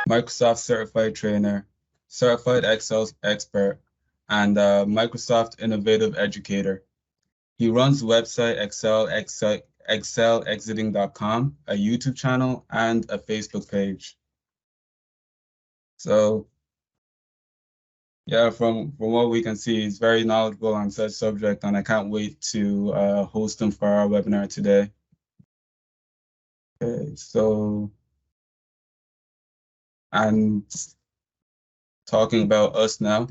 Microsoft Certified Trainer, Certified Excel Expert, and Microsoft Innovative Educator. He runs the website excelexiting.com, a YouTube channel, and a Facebook page. So yeah, from what we can see, he's very knowledgeable on such subject, and I can't wait to host him for our webinar today. Okay, so and talking about us now,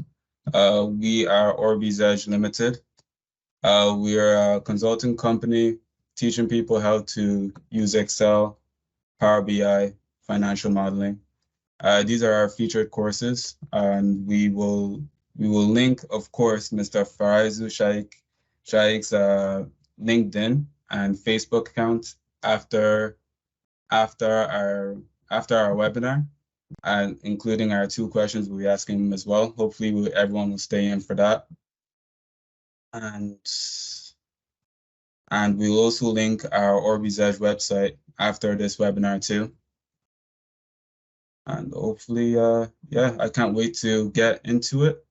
we are UrBizEdge Limited. We are a consulting company teaching people how to use Excel, Power BI, financial modeling. These are our featured courses, and we will link, of course, Mr. Faraz Shaikh's LinkedIn and Facebook account after after our after our webinar, and including our 2 questions we'll be asking him as well. Hopefully, everyone will stay in for that, and we'll also link our UrBizEdge website after this webinar too. And hopefully, yeah, I can't wait to get into it.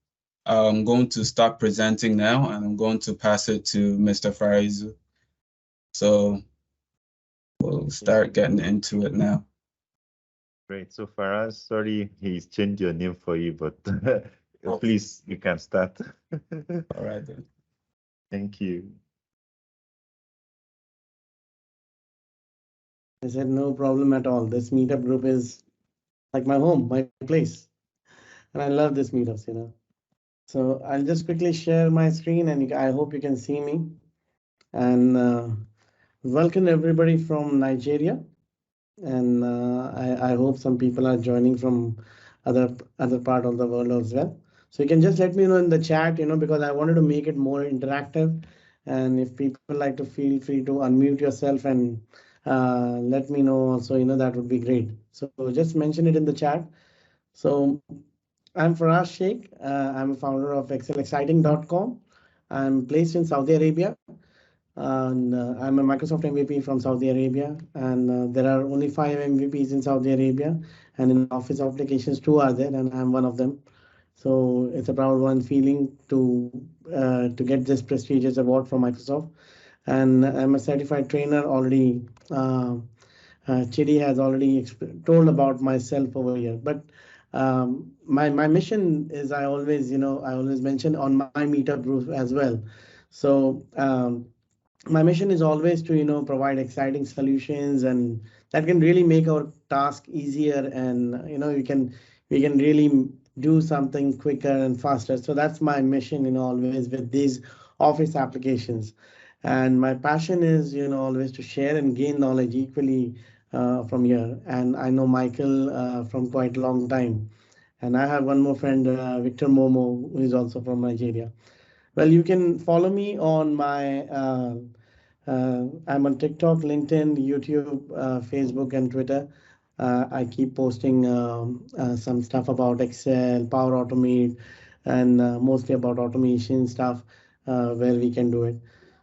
I'm going to stop presenting now, and I'm going to pass it to Mr. Farizu. So we'll start getting into it now. Great. So Faraz, sorry he's changed your name for you, but please, you can start. All right then. Thank you. I said, no problem at all. This meetup group is like my home, my place. And I love this meetups. So I'll just quickly share my screen and I hope you can see me. And welcome everybody from Nigeria. And I hope some people are joining from other part of the world as well. So you can just let me know in the chat, because I wanted to make it more interactive. And if people like to feel free to unmute yourself and let me know also, that would be great. So just mention it in the chat. So I'm Faraz Shaikh. I'm a founder of excelexciting.com. I'm placed in Saudi Arabia. And I'm a Microsoft MVP from Saudi Arabia, and there are only 5 MVPs in Saudi Arabia, and in Office applications 2 are there, and I'm one of them. So it's a proud one feeling to get this prestigious award from Microsoft, and I'm a certified trainer already. Chidi has already told about myself over here, but my mission is I always mention on my meetup group as well. So. My mission is always to provide exciting solutions and that can really make our task easier, and we can really do something quicker and faster. So that's my mission always with these office applications, and my passion is always to share and gain knowledge equally from here. And I know Michael from quite a long time, and I have one more friend, Victor Momo, who is also from Nigeria. Well, you can follow me on my I'm on TikTok, LinkedIn, YouTube, Facebook, and Twitter. I keep posting some stuff about Excel, Power Automate, and mostly about automation stuff where we can do it.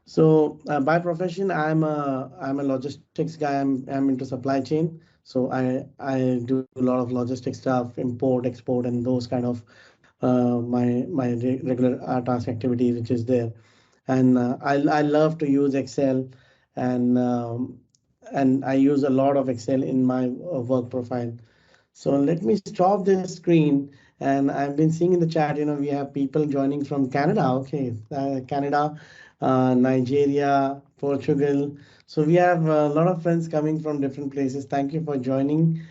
So by profession, I'm a logistics guy. I'm into supply chain. So I do a lot of logistics stuff, import, export, and those kind of my regular task activities, which is there. And I love to use Excel, and I use a lot of Excel in my work profile. So let me stop this screen. And I've been seeing in the chat, we have people joining from Canada. Okay, Canada, Nigeria, Portugal. So we have a lot of friends coming from different places. Thank you for joining.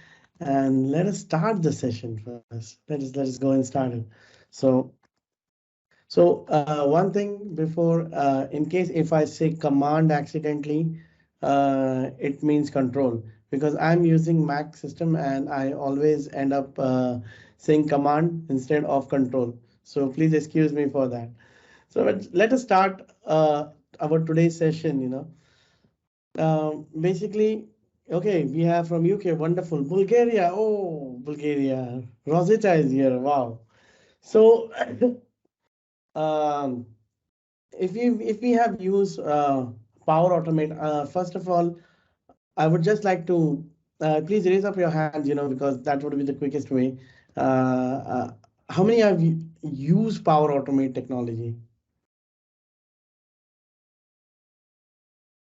And let us start the session first. Let us go and start it. So one thing before, in case if I say command accidentally, it means control, because I'm using Mac system and I always end up saying command instead of control. So please excuse me for that. So let us start our today's session. Basically, okay, we have from UK, wonderful. Bulgaria, oh, Bulgaria. Rosita is here, wow. So um, if we have used Power Automate, first of all, I would just like to please raise up your hands, because that would be the quickest way. How many have used Power Automate technology?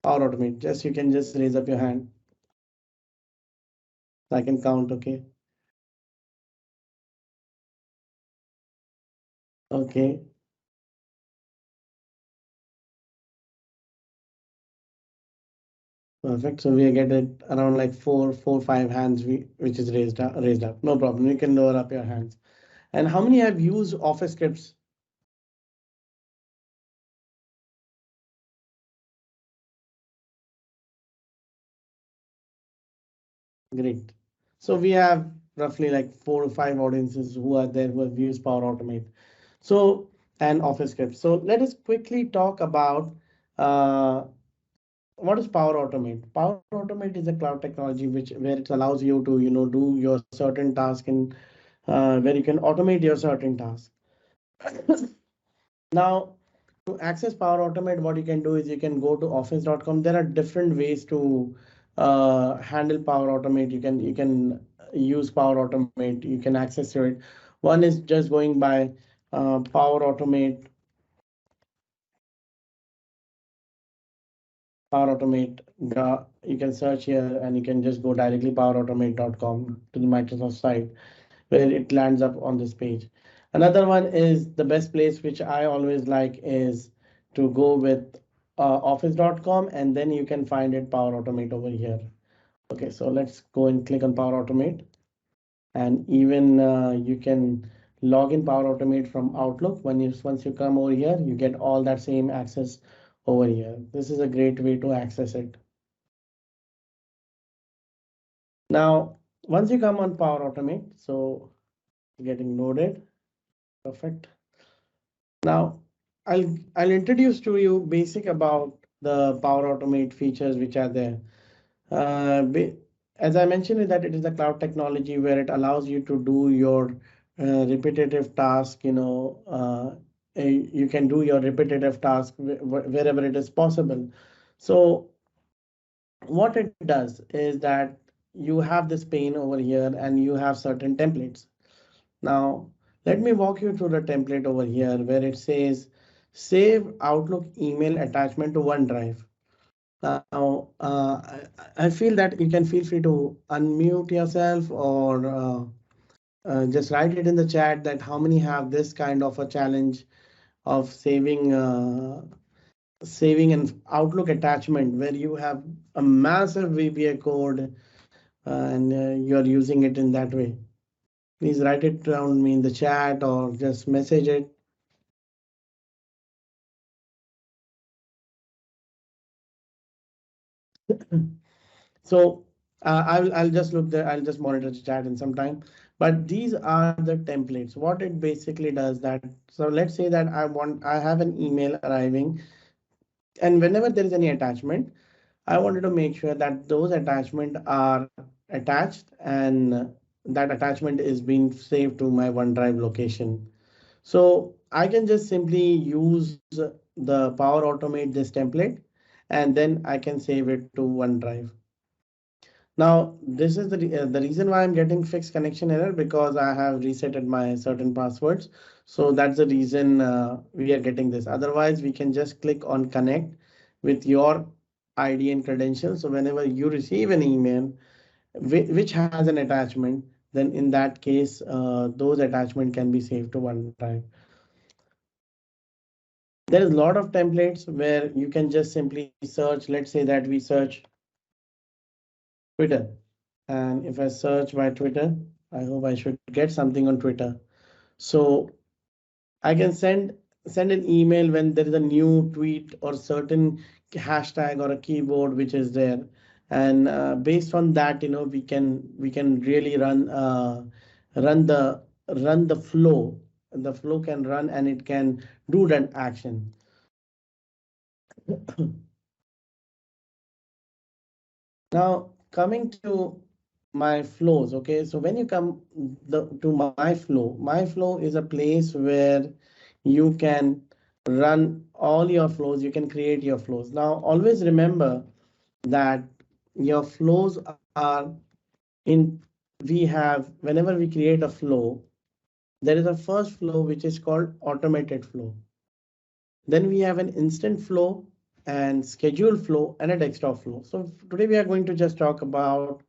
Power Automate, just you can just raise up your hand. I can count, okay? Okay, perfect. So we get it around like four, 5 hands, which is raised up. No problem. You can lower up your hands. And how many have used Office scripts? Great. So we have roughly like 4 or 5 audiences who are there who have used Power Automate. So, and Office scripts. So let us quickly talk about uh, what is Power Automate. Power Automate is a cloud technology which where it allows you to do your certain task and where you can automate your certain task. Now, to access Power Automate, what you can do is you can go to office.com. There are different ways to handle Power Automate. You can use Power Automate. You can access to it. One is just going by Power Automate. Power Automate. You can search here and you can just go directly powerautomate.com to the Microsoft site where it lands up on this page. Another one is the best place, which I always like, is to go with office.com and then you can find it Power Automate over here. Okay, so let's go and click on Power Automate, and even you can log in Power Automate from Outlook. Once you come over here, you get all that same access over here. This is a great way to access it. Now, once you come on Power Automate, so getting loaded, perfect. Now, I'll introduce to you basic about the Power Automate features which are there. As I mentioned, is that it is a cloud technology where it allows you to do your repetitive task. You can do your repetitive task wherever it is possible. So what it does is that you have this pane over here and you have certain templates. Now, let me walk you through the template over here where it says save Outlook email attachment to OneDrive. Now, I feel that you can feel free to unmute yourself or just write it in the chat that how many have this kind of a challenge of saving an Outlook attachment where you have a massive VBA code and you're using it in that way. Please write it down me in the chat or just message it. So I'll just look there. I'll just monitor the chat in some time. But these are the templates. What it basically does that. So let's say that I have an email arriving, and whenever there is any attachment, I wanted to make sure that those attachments are attached and that attachment is being saved to my OneDrive location. So I can just simply use the Power Automate this template, and then I can save it to OneDrive. Now, this is the reason why I'm getting fixed connection error because I have resetted my certain passwords. So that's the reason we are getting this. Otherwise, we can just click on connect with your ID and credentials. So whenever you receive an email which has an attachment, then in that case, those attachment can be saved to OneDrive. There is a lot of templates where you can just simply search. Let's say that we search Twitter. And if I search by Twitter, I hope I should get something on Twitter. So I can send an email when there is a new tweet or certain hashtag or a keyboard which is there. And based on that, we can really run the flow. The flow can run and it can do that action. Now coming to my flows, okay. So when you come to my flow is a place where you can run all your flows. You can create your flows. Now always remember that your flows are in we have whenever we create a flow, there is a first flow which is called automated flow. Then we have an instant flow and scheduled flow and a desktop flow. So today we are going to just talk about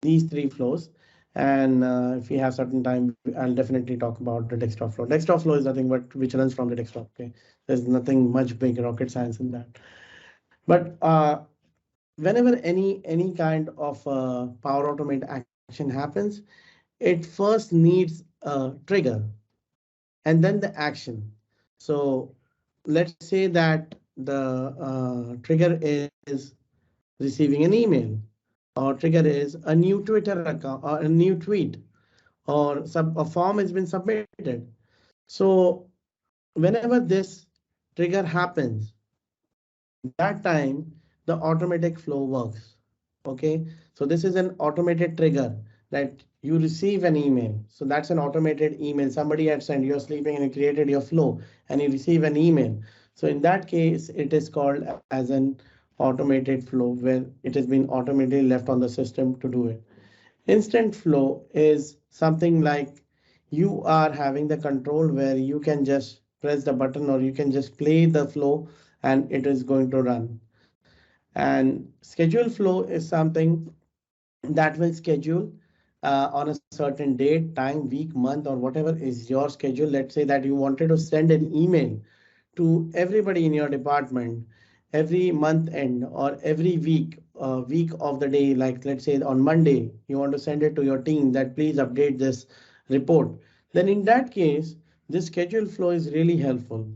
these three flows. And if we have certain time, I'll definitely talk about the desktop flow. Desktop flow is nothing but which runs from the desktop. Okay, there's nothing much big rocket science in that. But whenever any kind of Power Automate action happens, it first needs a trigger and then the action. So let's say that the trigger is receiving an email, or trigger is a new Twitter account or a new tweet, or a form has been submitted. So whenever this trigger happens, that time the automatic flow works. Okay, so this is an automated trigger that you receive an email. So that's an automated email. Somebody had sent, you're sleeping and you created your flow and you receive an email. So in that case, it is called as an automated flow where it has been automatically left on the system to do it. Instant flow is something like you are having the control where you can just press the button or you can just play the flow and it is going to run. And schedule flow is something that will schedule on a certain date, time, week, month, or whatever is your schedule. Let's say that you wanted to send an email to everybody in your department every month end or every week of the day, like let's say on Monday you want to send it to your team that please update this report. Then in that case this schedule flow is really helpful.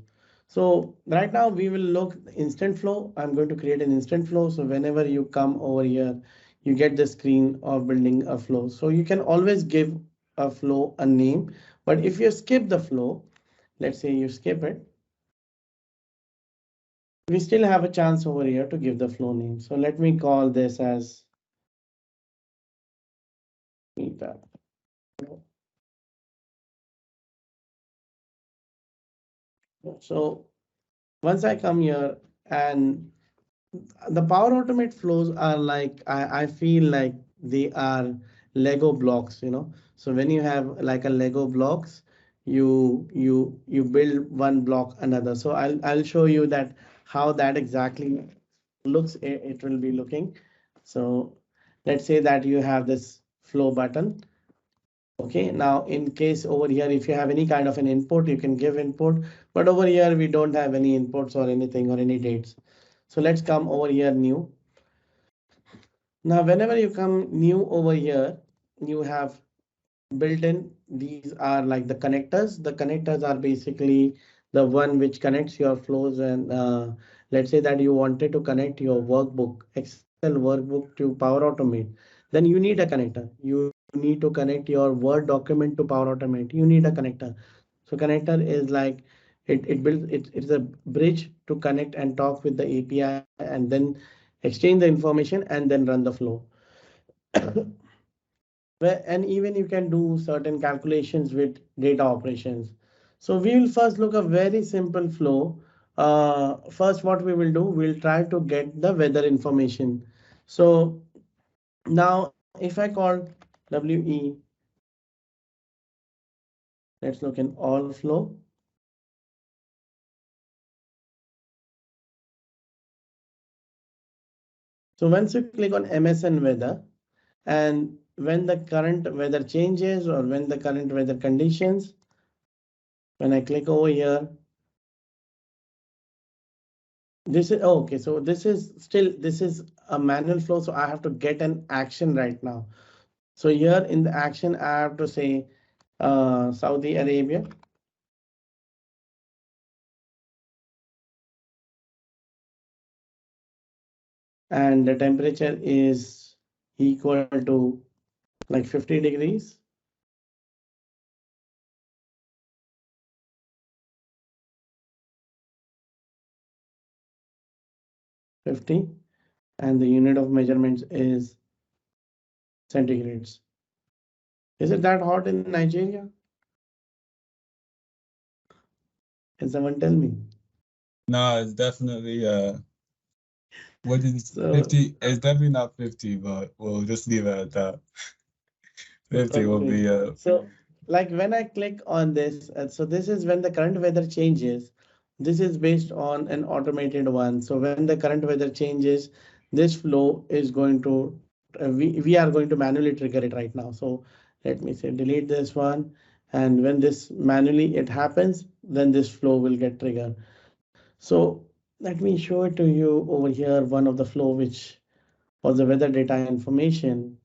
So right now we will look instant flow. I'm going to create an instant flow, so whenever you come over here you get the screen of building a flow. So you can always give a flow a name, but if you skip the flow, let's say you skip it, we still have a chance over here to give the flow name. So let me call this as meetup. So once I come here, and the Power Automate flows are like, I feel like they are Lego blocks, you know. So when you have like a Lego blocks, you build one block another. So I'll show you that how that exactly looks. It will be looking. So let's say that you have this flow button. Okay, now in case over here, if you have any kind of an input, you can give input, but over here we don't have any inputs or anything or any dates. So let's come over here new. Now, whenever you come new over here, you have built in, these are like the connectors. The connectors are basically the one which connects your flows. And let's say that you wanted to connect your workbook, Excel workbook to Power Automate, then you need a connector. You need to connect your Word document to Power Automate. You need a connector. So connector is like it's a bridge to connect and talk with the API and then exchange the information and then run the flow. And even you can do certain calculations with data operations. So we will first look a very simple flow. First, what we will do, we'll try to get the weather information. So now if I call WE, let's look in all flow. So once you click on MSN weather, and when the current weather changes or when the current weather conditions, when I click over here, this is okay. So this is a manual flow. So I have to get an action right now. So here in the action, I have to say Saudi Arabia. And the temperature is equal to like 50 degrees. 50. And the unit of measurements is centigrades. Is it that hot in Nigeria? Can someone tell me? No, it's definitely what is So 50? It's definitely not 50, but we'll just leave it at that. 50 will Okay. be So, like when I click on this, so this is when the current weather changes. This is based on an automated one. So when the current weather changes, this flow is going to, we are going to manually trigger it right now. So let me say delete this one. And when this manually it happens, then this flow will get triggered. So let me show it to you over here, one of the flow, which was the weather data information.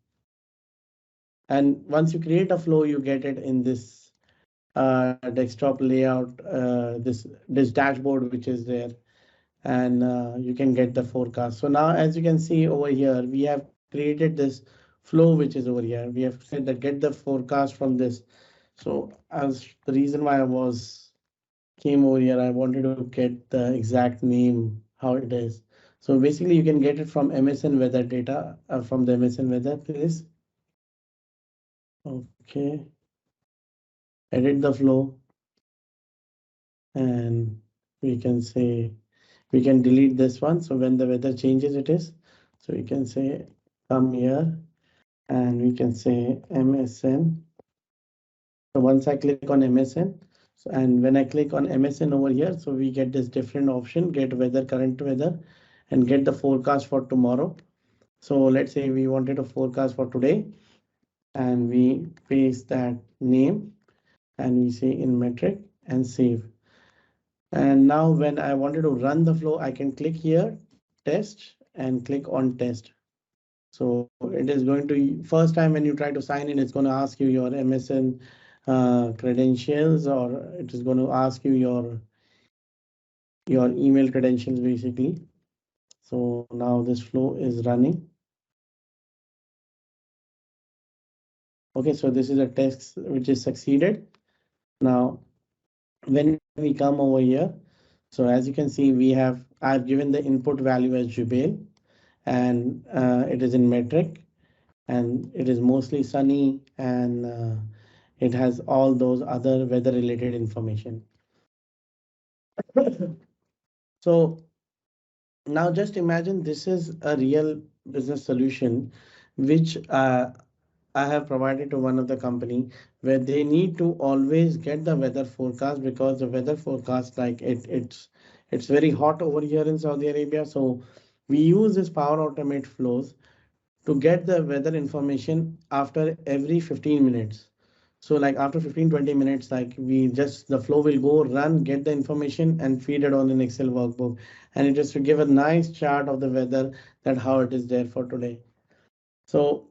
And once you create a flow, you get it in this desktop layout, this dashboard which is there, and you can get the forecast. So now, as you can see over here, we have created this flow which is over here. We have said that get the forecast from this. So as the reason why I was came over here, I wanted to get the exact name how it is. So basically, you can get it from MSN weather data from the MSN weather place. Okay, edit the flow, and we can say we can delete this one. So when the weather changes, it is. So we can say come here and we can say MSN. So once I click on MSN, so and when I click on MSN over here, so we get this different option, get weather, current weather, and get the forecast for tomorrow. So let's say we wanted a forecast for today, and we paste that name and we say in metric and save. And now when I wanted to run the flow, I can click here, test, and click on test. So it is going to, first time when you try to sign in, it's going to ask you your MSN credentials, or it is going to ask you your email credentials basically. So now this flow is running. Okay, so this is a test which is succeeded. Now, when we come over here, so as you can see, I've given the input value as Jubail, and it is in metric, and it is mostly sunny, and it has all those other weather related information. So now just imagine this is a real business solution which I have provided to one of the company, where they need to always get the weather forecast, because the weather forecast, like it's very hot over here in Saudi Arabia. So we use this Power Automate flows to get the weather information after every 15 minutes. So like after 15-20 minutes, like we just the flow will go run, get the information and feed it on an Excel workbook. And it is to give a nice chart of the weather, that how it is there for today. So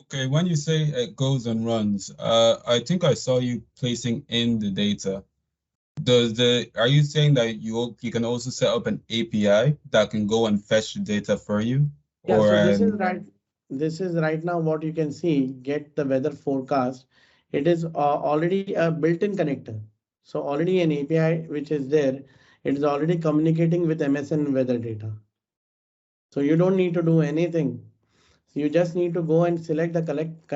okay. When you say it goes and runs, I think I saw you placing in the data. Are you saying that you can also set up an API that can go and fetch the data for you? yeah, Or so this is right now what you can see, get the weather forecast. It is already a built-in connector. So already an API which is there, it is already communicating with MSN weather data. So you don't need to do anything. You just need to go and select the correct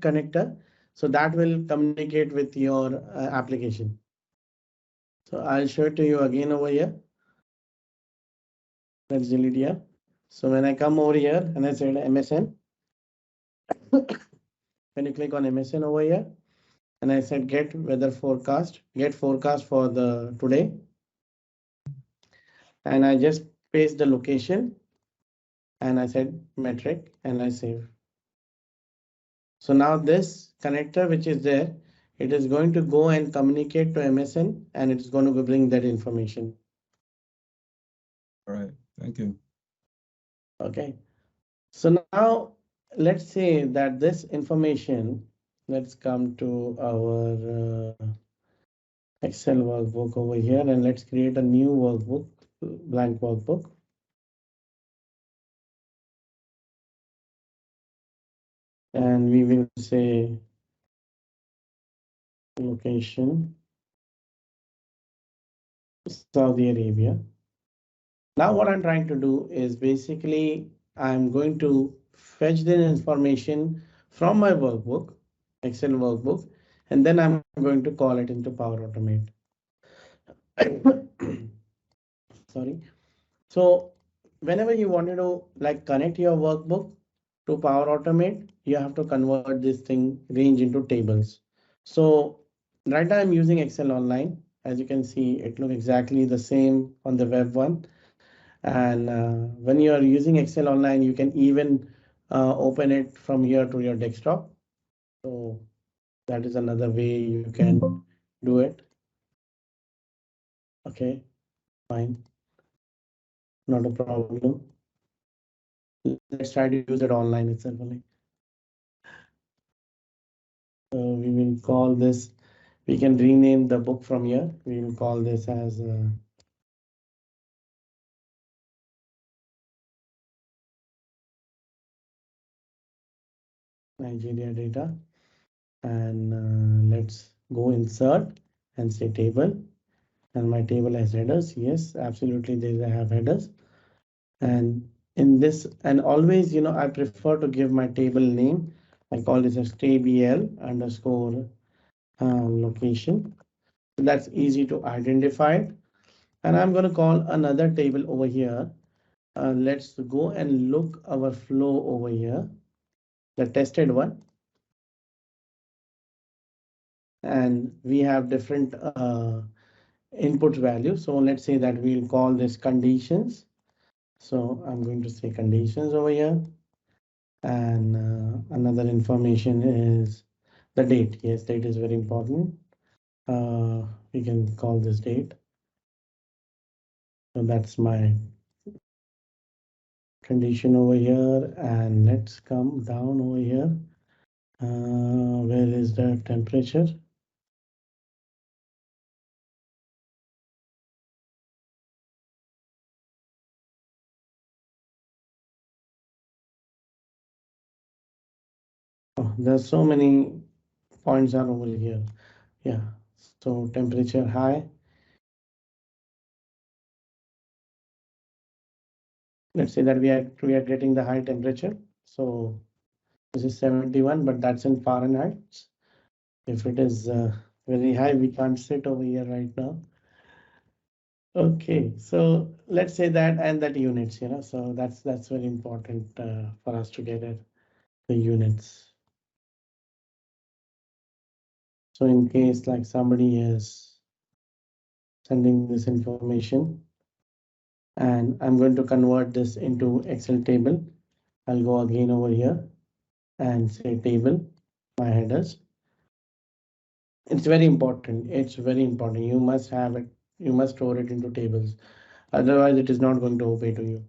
connector. So that will communicate with your application. So I'll show it to you again over here. Let's delete here. So when I come over here and I said MSN, when you click on MSN over here, and I said get weather forecast, get forecast for the today, and I just paste the location, and I said metric, and I save. So now this connector which is there, it is going to go and communicate to MSN, and it's going to bring that information. all right, thank you. Okay. So now let's say that this information, let's come to our Excel workbook over here, and let's create a new workbook, blank workbook. And we will say location, Saudi Arabia. Now what I'm trying to do is basically I'm going to fetch the information from my workbook, Excel workbook, and then I'm going to call it into Power Automate. Sorry. So whenever you wanted to like connect your workbook, to Power Automate, you have to convert this thing range into tables. So right now I'm using Excel Online. As you can see, it looks exactly the same on the web one. And when you are using Excel Online, you can even open it from here to your desktop. So that is another way you can do it. Okay, fine, not a problem. Let's try to use it online itself only. We will call this, we can rename the book from here. We will call this as Nigeria data. And let's go insert and say table. And my table has headers. Yes, absolutely, I have headers. And in this, and always, I prefer to give my table name. I call this as tbl underscore location. So that's easy to identify. And I'm going to call another table over here. Let's go and look our flow over here, the tested one. And we have different input values. So let's say that we'll call this conditions. So I'm going to say conditions over here. And another information is the date. Yes, date is very important. We can call this date. So that's my condition over here. And let's come down over here. Where is the temperature? Oh, there's so many points are over here. Yeah, so temperature high. Let's say that we are getting the high temperature. So this is 71, but that's in Fahrenheit. If it is very high, we can't sit over here right now. Okay, so let's say that and that units, so that's very important for us to get it, the units. So in case like somebody is sending this information and I'm going to convert this into Excel table, I'll go again over here and say table, my headers. It's very important. It's very important. You must have it. You must store it into tables. Otherwise, it is not going to obey to you.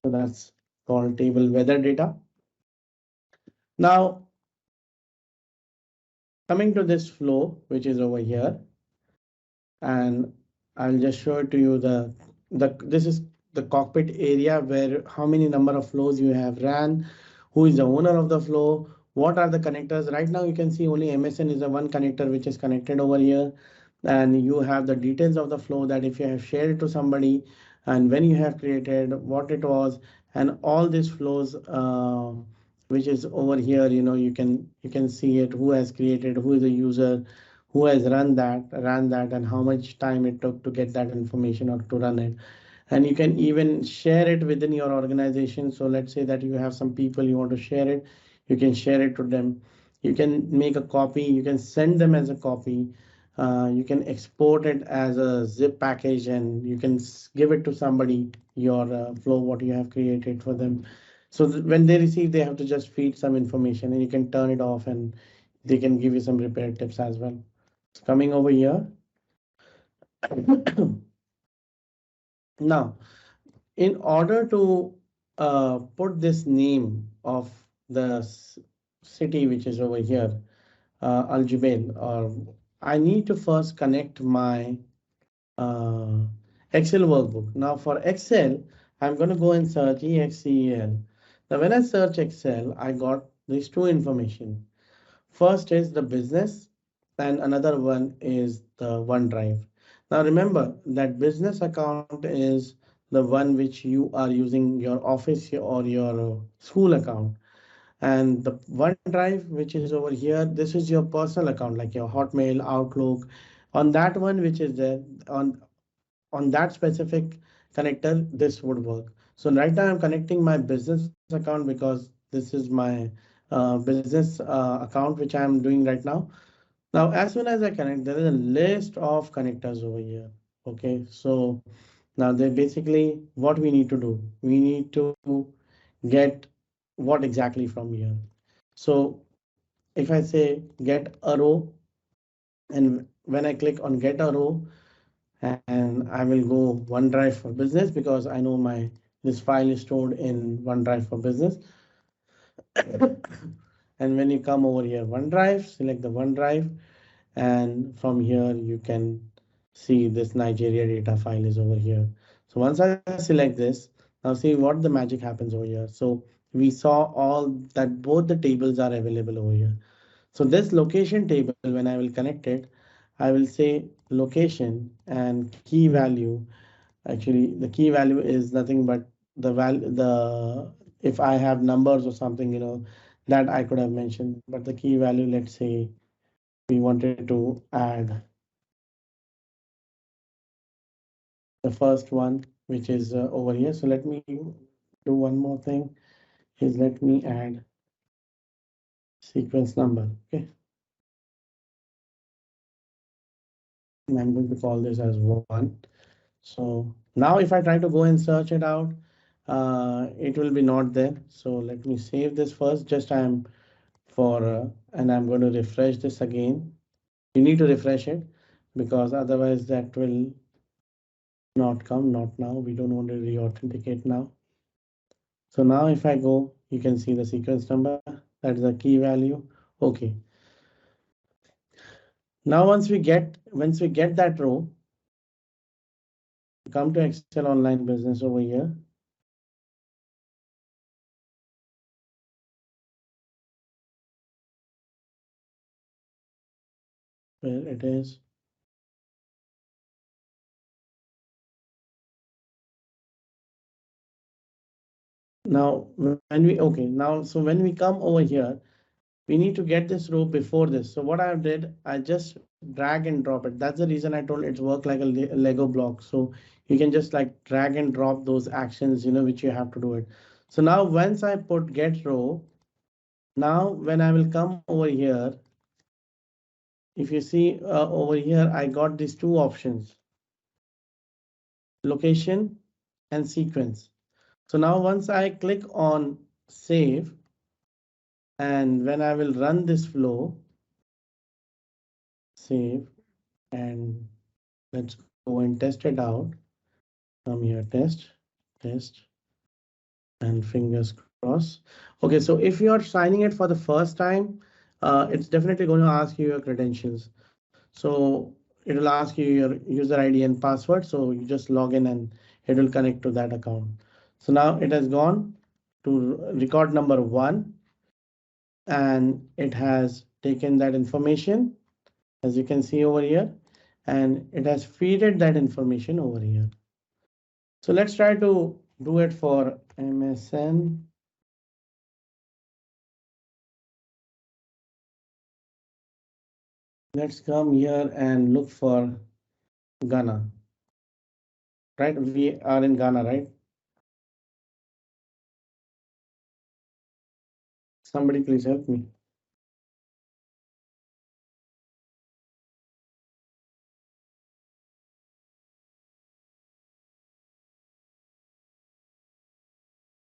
So that's called table weather data. Now, coming to this flow, which is over here, and I'll just show it to you this is the cockpit area where how many number of flows you have ran, who is the owner of the flow, what are the connectors. Right now you can see only MSN is the one connector which is connected over here, and you have the details of the flow that if you have shared it to somebody and when you have created what it was and all these flows which is over here, you can see it, who has created, who is the user, who has ran that and how much time it took to get that information or to run it. And you can even share it within your organization. So let's say that you have some people you want to share it, you can share it to them. You can make a copy, you can send them as a copy. You can export it as a zip package and you can give it to somebody, your flow, what you have created for them. So when they receive, they have to just feed some information and you can turn it off and they can give you some repair tips as well. So coming over here. Now, in order to put this name of the city, which is over here, Al Jubail, or I need to first connect my uh, Excel workbook. Now for Excel, I'm going to go and search EXCEL. Now when I search Excel, I got these two information. First is the business and another one is the OneDrive. Now remember that business account is the one which you are using your office or your school account. And the OneDrive, which is over here, this is your personal account, like your Hotmail, Outlook. On that one, which is there on that specific connector, this would work. So right now I'm connecting my business account because this is my business account which I'm doing right now. Now, as soon as I connect, there is a list of connectors over here. Okay, so now they basically what we need to do. We need to get what exactly from here. So if I say get a row, and when I click on get a row, and I will go OneDrive for Business because I know my this file is stored in OneDrive for Business. And when you come over here, OneDrive, select the OneDrive, and from here you can see this Nigeria data file is over here. So once I select this, now see what the magic happens over here. So we saw all that both the tables are available over here. So this location table, when I will connect it, I will say location and key value. Actually, the key value is nothing but the value, if I have numbers or something, that I could have mentioned. But the key value, let's say we wanted to add the first one, which is over here. So let me do one more thing is let me add sequence number. Okay. And I'm going to call this as one. So now if I try to go and search it out, it will be not there. So let me save this first. Just I'm for and I'm going to refresh this again. You need to refresh it because otherwise that will not come. Not now. We don't want to re-authenticate now. So now if I go, you can see the sequence number. That is the key value. Okay. Now once we get that row, come to Excel Online Business over here. Where it is. Now, when we come over here, we need to get this row before this. So what I did, I just drag and drop it. That's the reason I told it's work like a Lego block. So you can just like drag and drop those actions, which you have to do it. So now once I put get row, now when I will come over here, if you see over here, I got these two options, location and sequence. So now once I click on save, and when I will run this flow, save, and let's go and test it out. Come here, test, and fingers crossed. Okay, so if you are signing it for the first time, it's definitely going to ask you your credentials. So it will ask you your user ID and password. So you just log in and it will connect to that account. So now it has gone to record number one, and it has taken that information, as you can see over here, and it has feeded that information over here. So let's try to do it for MSN. Let's come here and look for Ghana. Right, we are in Ghana, right? Somebody please help me.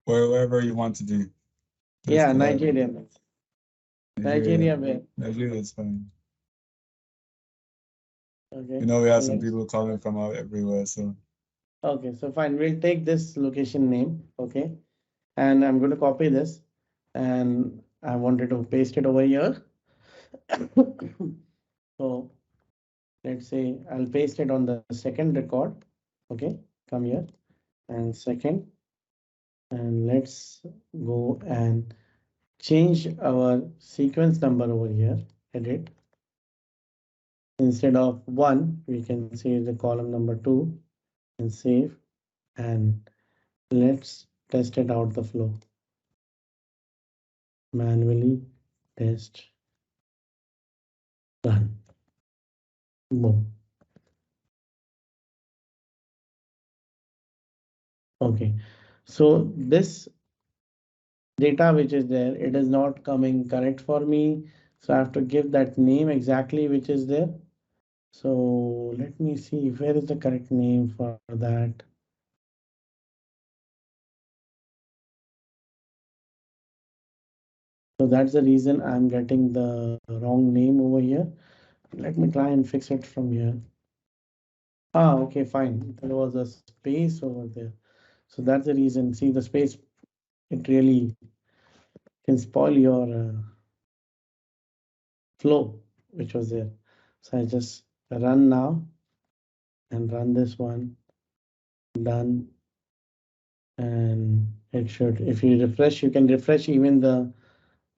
Wherever you want to do. Yeah, Just, Nigeria. Nigeria where? Nigeria is fine. Okay. We know we So have some people coming from out everywhere, so. Okay, so fine. We'll take this location name. Okay. And I'm going to copy this, and I wanted to paste it over here. So let's say I'll paste it on the second record. Okay, come here and second, and let's go and change our sequence number over here. Edit. Instead of one, we can say the column number two and save, and let's test it out the flow. manually test run. Boom. Okay. So this data which is there, it is not coming correct for me. So I have to give that name exactly which is there. So let me see where is the correct name for that. So that's the reason I'm getting the wrong name over here. Let me try and fix it from here. Ah, okay, fine. There was a space over there. So that's the reason. See the space, it really can spoil your flow, which was there. So I just run now and run this one. Done. And it should, if you refresh, you can refresh even the,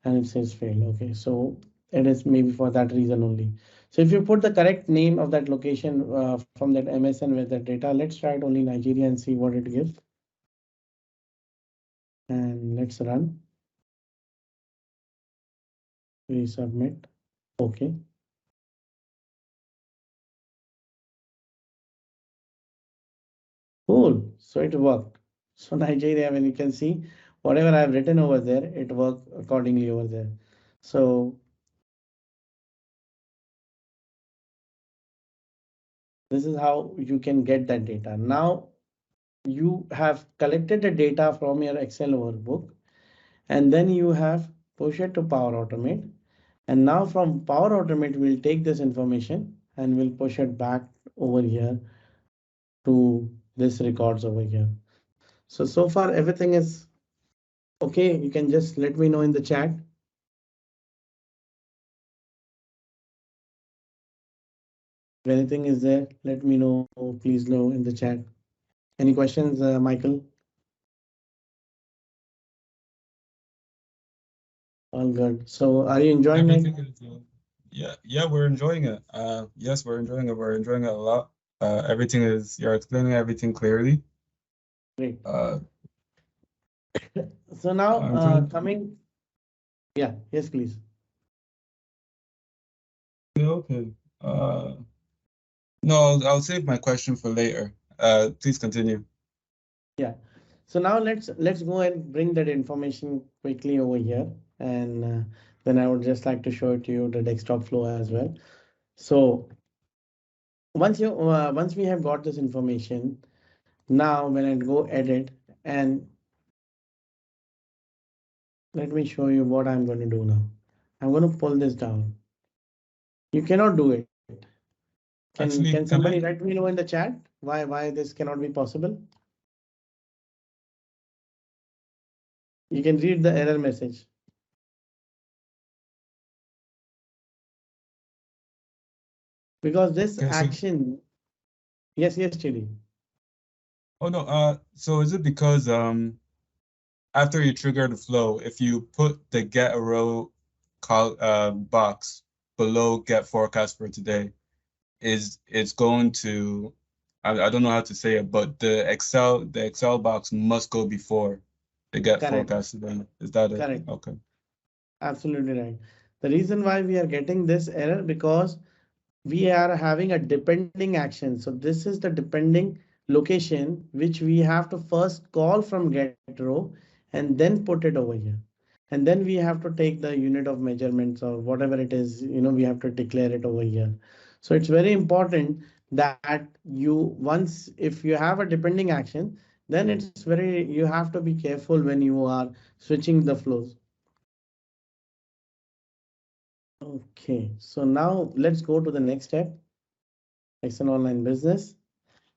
and it says failed. Okay, so it is maybe for that reason only. So if you put the correct name of that location from that MSN with the data, let's try it only Nigeria and see what it gives. And let's run. Resubmit. Okay. Cool. So it worked. So Nigeria, when you can see whatever I've written over there, it worked accordingly over there. So this is how you can get that data. Now you have collected the data from your Excel workbook, and then you have push it to Power Automate. And now from Power Automate, we'll take this information and we'll push it back over here to this records over here. So far everything is okay. You can just let me know in the chat. If anything is there, let me know. Please know in the chat. Any questions, Michael? All good. So are you enjoying it? Everything is, yeah, we're enjoying it. Yes, we're enjoying it. We're enjoying it a lot. Everything is, you're explaining everything clearly. Great. Uh, So now I'm trying. coming, yeah, yes, please. Okay. No, I'll save my question for later. Please continue. Yeah. So now let's go and bring that information quickly over here, and then I would just like to show it to you the desktop flow as well. So once we have got this information, now when I go edit, and let me show you what I'm going to do now. I'm going to pull this down. You cannot do it. Can Actually, somebody can I? let me know in the chat why this cannot be possible? You can read the error message. Because this Okay, so action, yes, Chidi. oh no, so is it because after you trigger the flow, if you put the get a row box below get forecast for today, is it's going to I don't know how to say it, but the Excel box must go before the get Correct, forecast today. Is that it? correct. Okay. Absolutely right. The reason why we are getting this error because we are having a depending action. So this is the depending location which we have to first call from get row and then put it over here. And then we have to take the unit of measurements or whatever it is, we have to declare it over here. So it's very important that you once if you have a depending action, then it's very you have to be careful when you are switching the flows. Okay, so now let's go to the next step, Excel Online Business.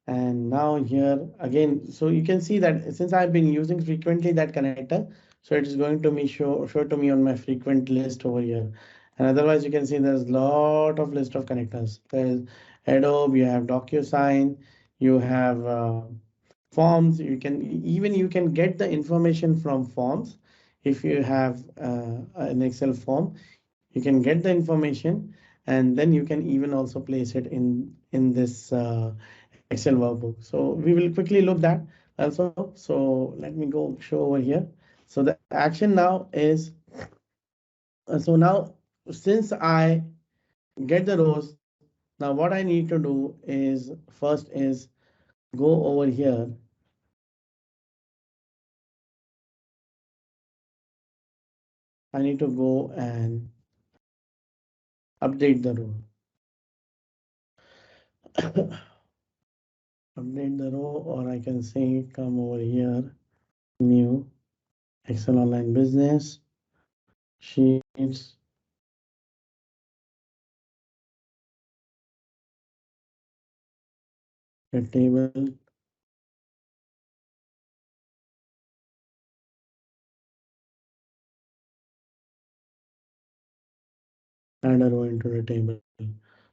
And now here again, so you can see that since I've been using frequently that connector, so it is going to be show to me on my frequent list over here. And otherwise, you can see there's a lot of list of connectors. There's Adobe, you have DocuSign, you have forms. You can get the information from forms. If you have an Excel form, you can get the information, and then you can even also place it in this Excel workbook. So we will quickly look that also. So let me go show over here. So the action now is So now, since I get the rows, now what I need to do is first is go over here. I need to go and update the row. Update the row, or I can say come over here, new Excel Online Business, Sheets, a table, add a row into the table.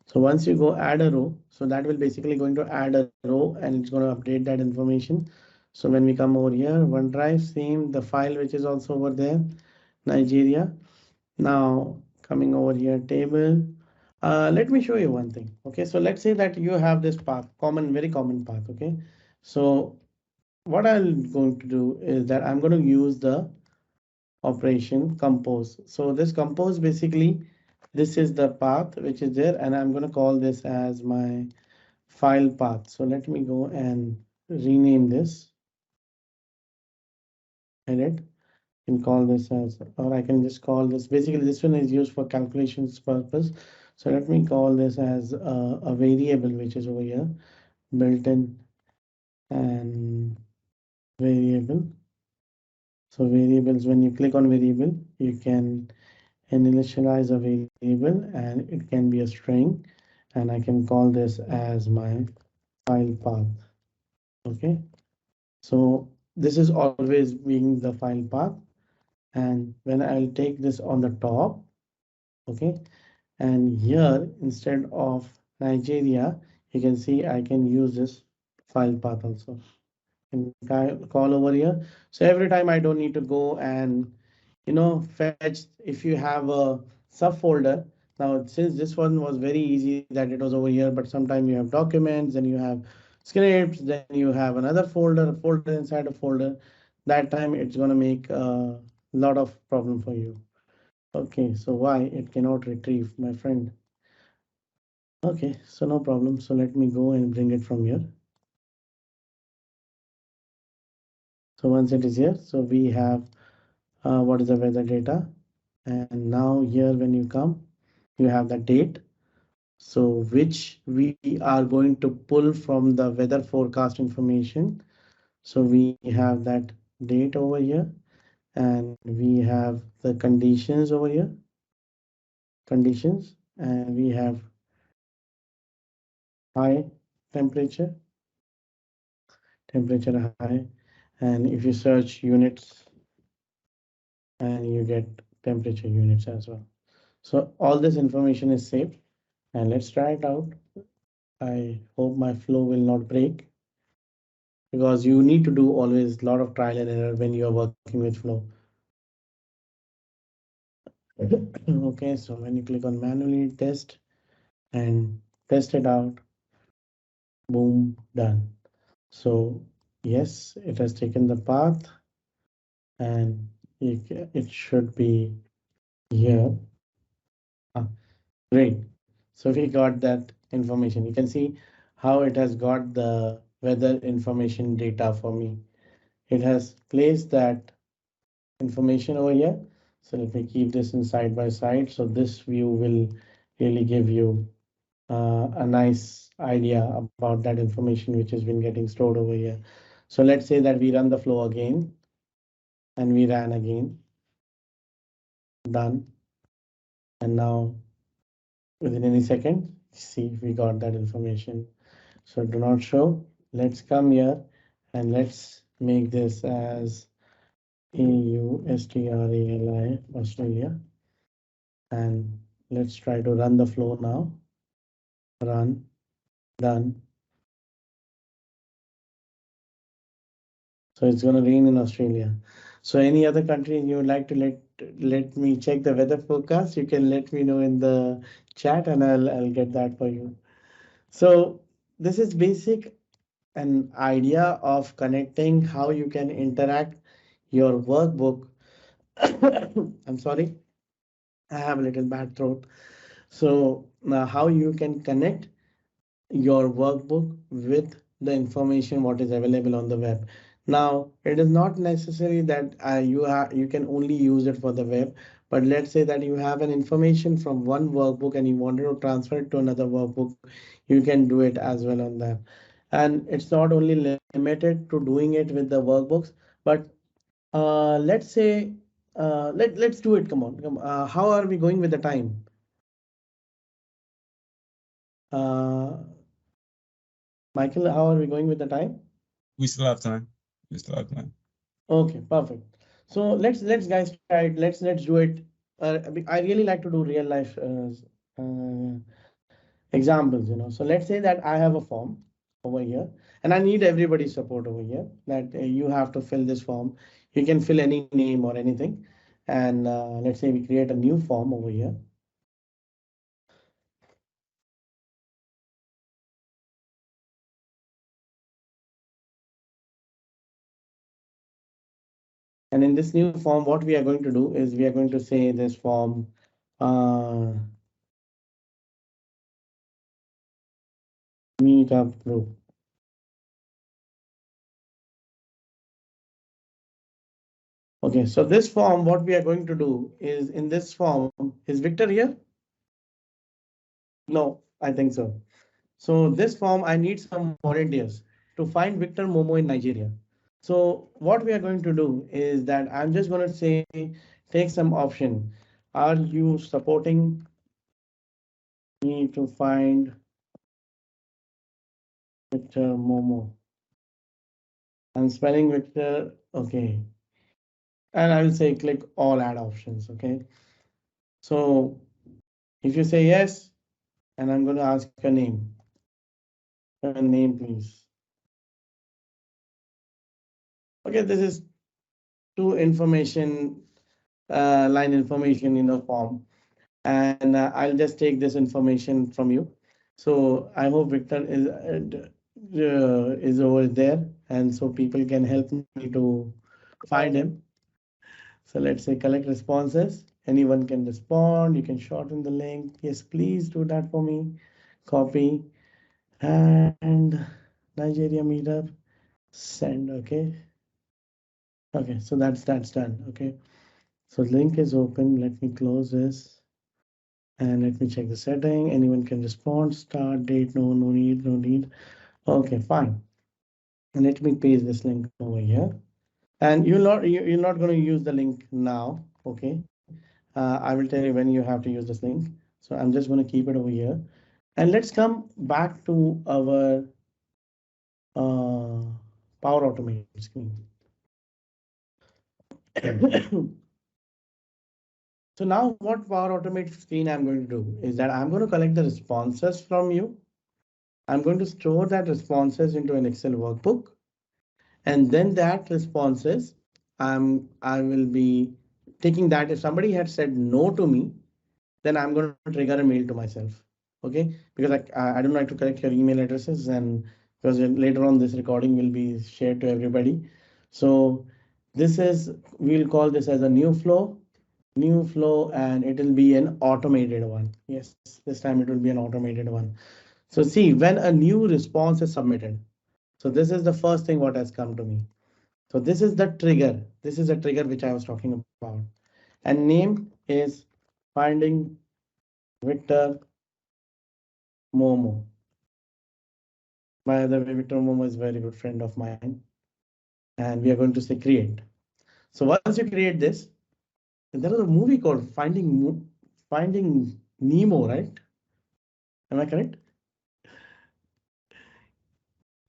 So once you go add a row, so that will basically going to add a row and it's going to update that information. So when we come over here, OneDrive, same, the file which is also over there, Nigeria. Now coming over here, table. Let me show you one thing. Okay, so let's say that you have this path, common, very common path. Okay, so what I'm going to do is that I'm going to use the operation compose. So this compose basically, this is the path which is there, and I'm going to call this as my file path. So let me go and rename this, edit, and call this as, or I can just call this, basically this one is used for calculations purpose. So let me call this as a variable which is over here, built-in and variable. So variables, when you click on variable, you can initialize a variable and it can be a string, and I can call this as my file path. Okay, so this is always being the file path, and when I'll take this on the top, okay, and here instead of Nigeria, you can see I can use this file path also and call over here. So every time I don't need to go and fetch. If you have a subfolder, now since this one was very easy that it was over here, but sometimes you have documents, then you have scripts, then you have another folder, a folder inside a folder. That time it's going to make a lot of problem for you. Okay, so why it cannot retrieve, my friend? Okay, so no problem. So let me go and bring it from here. So once it is here, so we have what is the weather data, and now here when you come, you have the date, so which we are going to pull from the weather forecast information. So we have that date over here, and we have the conditions over here, conditions, and we have high temperature, temperature high, and if you search units, and you get temperature units as well. So all this information is saved, and let's try it out. I hope my flow will not break, because you need to do always a lot of trial and error when you are working with flow. Okay, so when you click on manually test and test it out, boom, done. So yes, it has taken the path, and it should be here. Ah, great. So we got that information. You can see how it has got the weather information data for me. It has placed that information over here. So let me keep this in side by side. So this view will really give you a nice idea about that information which has been getting stored over here. So let's say that we run the flow again, and we ran again, done. And now within any second, see if we got that information. So do not show. Let's come here and let's make this as AUSTRALI, Australia. And let's try to run the flow now. Run, done. So it's going to rain in Australia. So any other country you would like to let me check the weather forecast, you can let me know in the chat, and I'll get that for you. So this is basic an idea of connecting how you can interact your workbook. I'm sorry. I have a little bad throat. So now how you can connect your workbook with the information what is available on the web. Now it is not necessary that you can only use it for the web, but let's say that you have an information from one workbook and you wanted to transfer it to another workbook, you can do it as well on that. And it's not only limited to doing it with the workbooks, but let's say let's do it. Come on, how are we going with the time? uh, Michael, how are we going with the time? We still have time. We still have time. Okay, perfect. So let's guys try it. Let's do it. I really like to do real life examples, you know. So let's say that I have a form over here, and I need everybody's support over here. That you have to fill this form. You can fill any name or anything, and let's say we create a new form over here. And in this new form, what we are going to do is we are going to say this form uh, meetup group. Okay, so this form, what we are going to do is in this form, is Victor here? No, I think so. So this form, I need some volunteers to find Victor Momo in Nigeria. So what we are going to do is that I'm just going to say, take some option. Are you supporting me to find Victor Momo? I'm spelling Victor, okay. And I will say click all add options, okay? So if you say yes, and I'm going to ask your name. Your name, please. Okay, this is two information line information in a form, and I'll just take this information from you. So I hope Victor is over there, and so people can help me to find him. So let's say collect responses. Anyone can respond. You can shorten the link. Yes, please do that for me. Copy and Nigeria meetup. Send. Okay. Okay, so that's done. Okay, so link is open. Let me close this and let me check the setting. Anyone can respond. Start date. No, no need, no need. Okay, fine. And let me paste this link over here. And you're not going to use the link now. Okay, I will tell you when you have to use this link. So I'm just going to keep it over here. And let's come back to our Power Automate screen. So now what Power Automate screen I'm going to do is that I'm going to collect the responses from you. I'm going to store that responses into an Excel workbook. And then that responses, I will be taking that. If somebody had said no to me, then I'm going to trigger a mail to myself. Okay, because I don't like to collect your email addresses, and because later on this recording will be shared to everybody. So this is, we'll call this as a new flow, and it will be an automated one. Yes, this time it will be an automated one. So see, when a new response is submitted, so this is the first thing what has come to me. So this is the trigger. This is a trigger which I was talking about. And name is finding Victor Momo. By the way, Victor Momo is a very good friend of mine. And we are going to say create. So once you create this, there is a movie called Finding Nemo, right? Am I correct?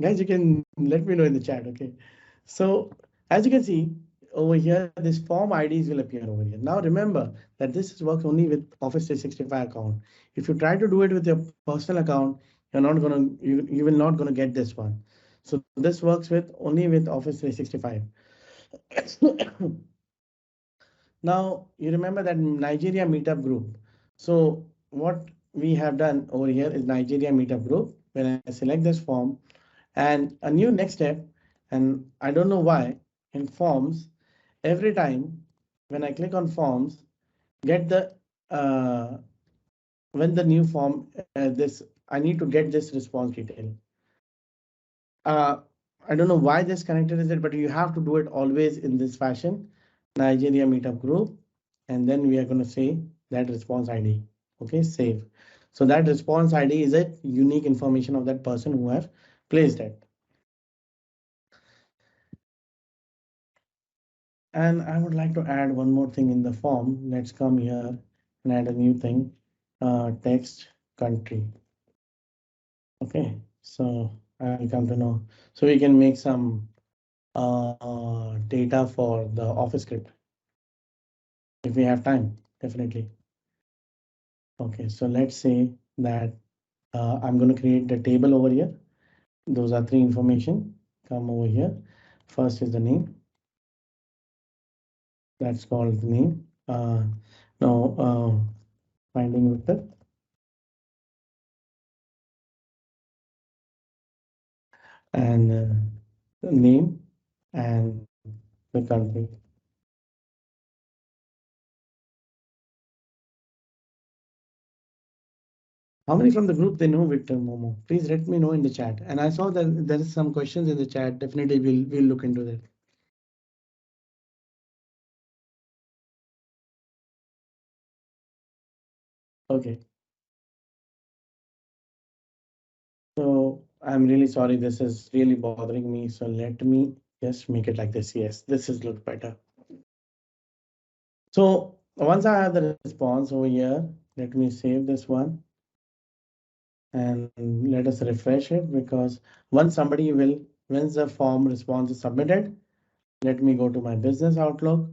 Guys, you can let me know in the chat, okay? So as you can see over here, this form IDs will appear over here. Now remember that this works only with Office 365 account. If you try to do it with your personal account, you're not gonna you will not gonna get this one. So this works with only with Office 365. Now you remember that Nigeria meetup group. So what we have done over here is Nigeria meetup group. When I select this form, and a new next step, and I don't know why, in forms, every time when I click on forms, get the uh, when the new form, this, I need to get this response detail. Uh, I don't know why this connected is it, but you have to do it always in this fashion. Nigeria meetup group, and then we are going to say that response ID. Okay, save. So that response ID is a unique information of that person who have placed it. And I would like to add one more thing in the form. Let's come here and add a new thing, text country. Okay, so I'll come to know. So we can make some data for the office script if we have time, definitely. Okay, so let's say that I'm going to create the table over here. Those are three information. Come over here. First is the name. That's called the name. Now finding vector and name and the country. How many from the group they know Victor Momo? Please let me know in the chat. And I saw that there is some questions in the chat. Definitely we'll look into that. Okay. So I'm really sorry. This is really bothering me. So let me just make it like this. Yes, this is look better. So once I have the response over here, let me save this one and let us refresh it because once somebody will, once the form response is submitted, let me go to my business outlook,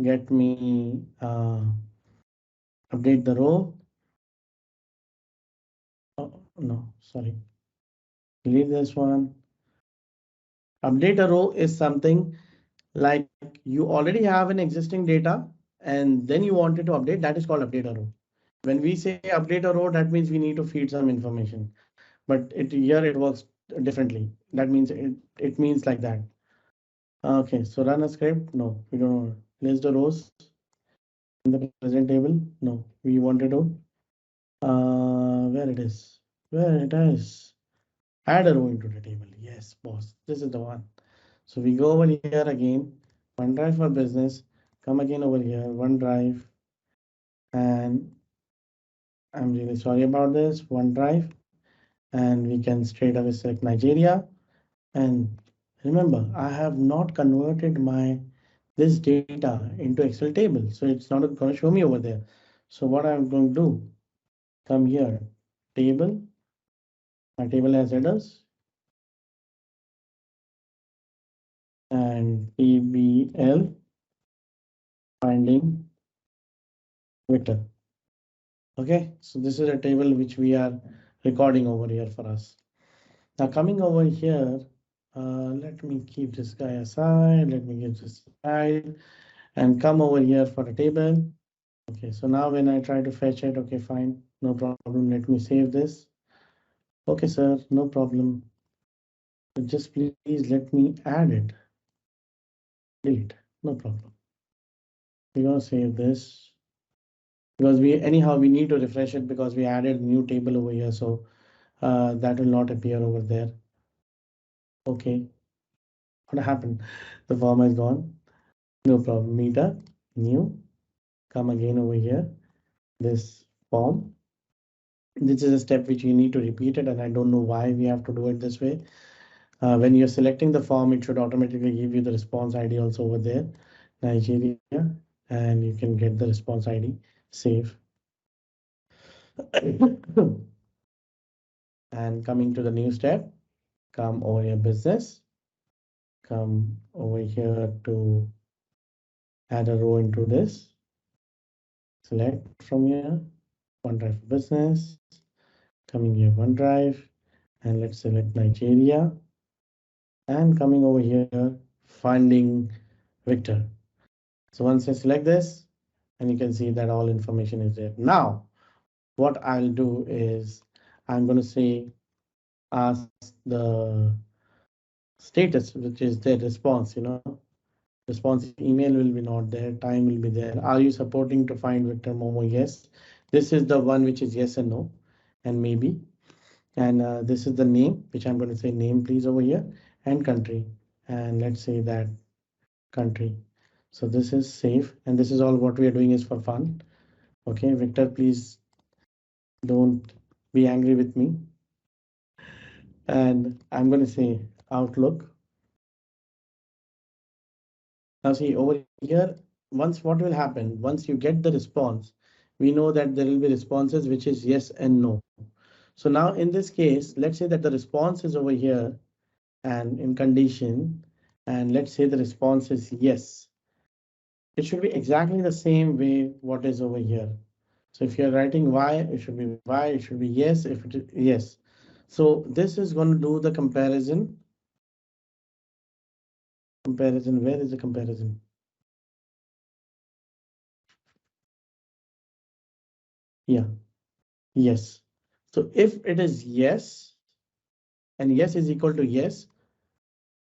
get me update the row. Oh, no, sorry. Delete this one. Update a row is something like you already have an existing data and then you wanted to update. That is called update a row. When we say update a row, that means we need to feed some information. But here it works differently. That means it means like that. Okay, so run a script. No, we don't want to list the rows in the present table. No, we wanted to where it is. Where it is. Add a row into the table. Yes, boss. This is the one. So we go over here again. OneDrive for business. Come again over here. OneDrive. And I'm really sorry about this. OneDrive. And we can straight away select Nigeria. And remember, I have not converted my this data into Excel table. So it's not going to show me over there. So what I'm going to do, come here, table. My table has headers and PBL finding Twitter. Okay, so this is a table which we are recording over here for us. Now coming over here, let me keep this guy aside. Let me give this aside and come over here for a table. Okay, so now when I try to fetch it, okay, fine, no problem. Let me save this. Okay, sir, no problem. Just please let me add it. Delete, no problem. We're gonna save this because we anyhow we need to refresh it because we added a new table over here, so that will not appear over there. Okay, what happened? The form is gone. No problem. Meter, new, come again over here. This form. This is a step which you need to repeat it, and I don't know why we have to do it this way. When you're selecting the form, it should automatically give you the response ID also over there, Nigeria, and you can get the response ID, save. And coming to the new step, come over your business, come over here to add a row into this, select from here, OneDrive for business, coming here OneDrive, and let's select Nigeria, and coming over here, finding Victor. So once I select this, and you can see that all information is there. Now, what I'll do is I'm going to say ask the status, which is the response, Response email will be not there. Time will be there. Are you supporting to find Victor Momo? Yes. This is the one which is yes and no and maybe. And this is the name, which I'm going to say name, please, over here, and country. And let's say that country. So this is safe. And this is all what we are doing is for fun. Okay, Victor, please don't be angry with me. And I'm going to say Outlook. Now see over here, once what will happen, once you get the response, we know that there will be responses which is yes and no. So now in this case, let's say that the response is over here and in condition, and let's say the response is yes. It should be exactly the same way what is over here. So if you're writing y, it should be y, it should be yes, if it is yes. So this is going to do the comparison. Comparison, where is the comparison? Yeah, yes. So if it is yes, and yes is equal to yes,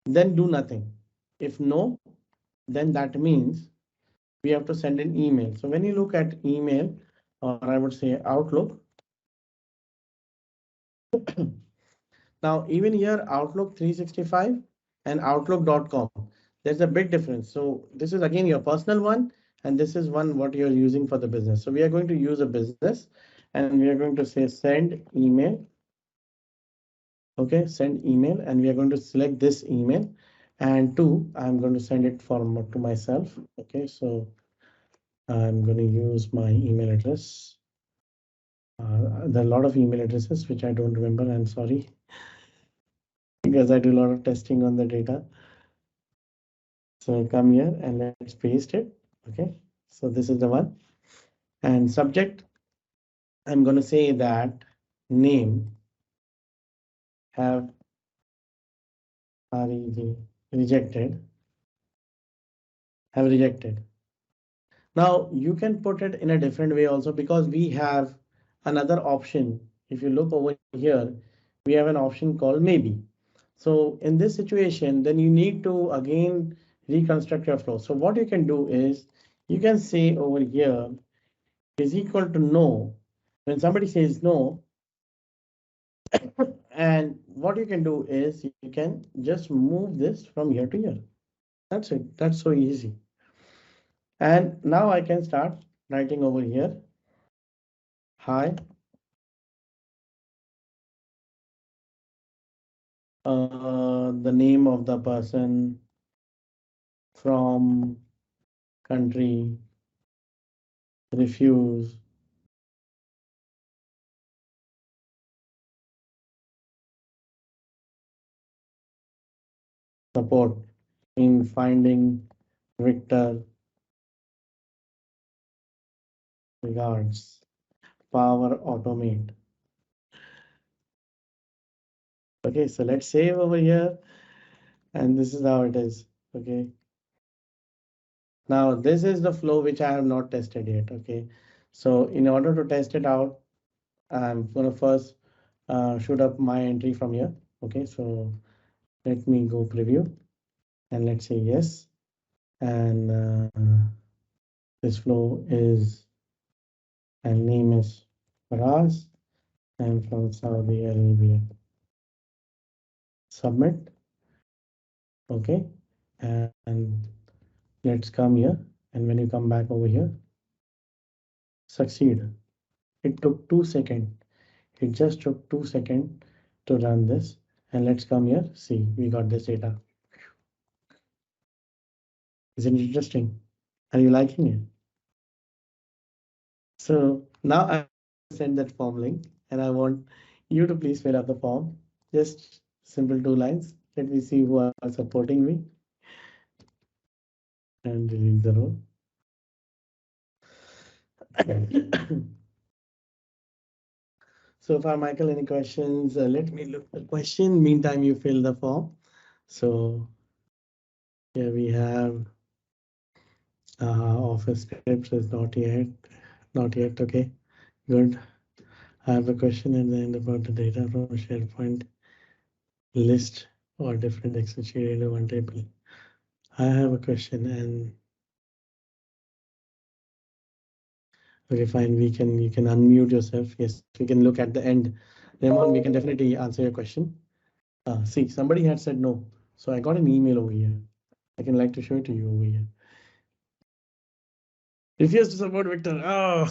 then do nothing. If no, then that means we have to send an email. So when you look at email, or I would say Outlook, now even here Outlook 365 and Outlook.com, there's a big difference. So this is again your personal one, and this is one what you're using for the business. So we are going to use a business, and we are going to say send email. Okay, send email, and we are going to select this email. And two, I'm going to send it to myself. Okay, so I'm going to use my email address. There are a lot of email addresses which I don't remember. I'm sorry, because I do a lot of testing on the data. So come here and let's paste it. Okay, so this is the one. And subject, I'm going to say that name have rejected, have rejected. Now you can put it in a different way also, because we have another option. If you look over here, we have an option called maybe. So in this situation, then you need to again reconstruct your flow. So what you can do is you can say over here is equal to no. When somebody says no, and what you can do is you can just move this from here to here. That's it. That's so easy. And now I can start writing over here. Hi. The name of the person from country refuse support in finding Victor, regards Power Automate. Okay, so let's save over here, and this is how it is. Okay, now this is the flow which I have not tested yet. Okay, so in order to test it out, I'm gonna first shoot up my entry from here. Okay, so let me go preview, and let's say yes, and this flow is, and name is Faraz, and from Saudi Arabia. Submit. Okay, and let's come here, and when you come back over here, succeed. It took 2 seconds. It just took 2 seconds to run this. And let's come here. See, we got this data. Isn't it interesting? Are you liking it? So now I send that form link, and I want you to please fill up the form. Just simple 2 lines. Let me see who are supporting me. And delete the row. So far, Michael, any questions? Let me look the question. Meantime, you fill the form. So here we have office scripts is not yet, not yet. Okay, good. I have a question at the end about the data from SharePoint list or different Excel sheet into one table. I have a question and okay, fine. You can unmute yourself. Yes, we can look at the end. Raymond, we can definitely answer your question. See, somebody had said no. So I got an email over here. I can like to show it to you over here. Refuse to support Victor. Oh,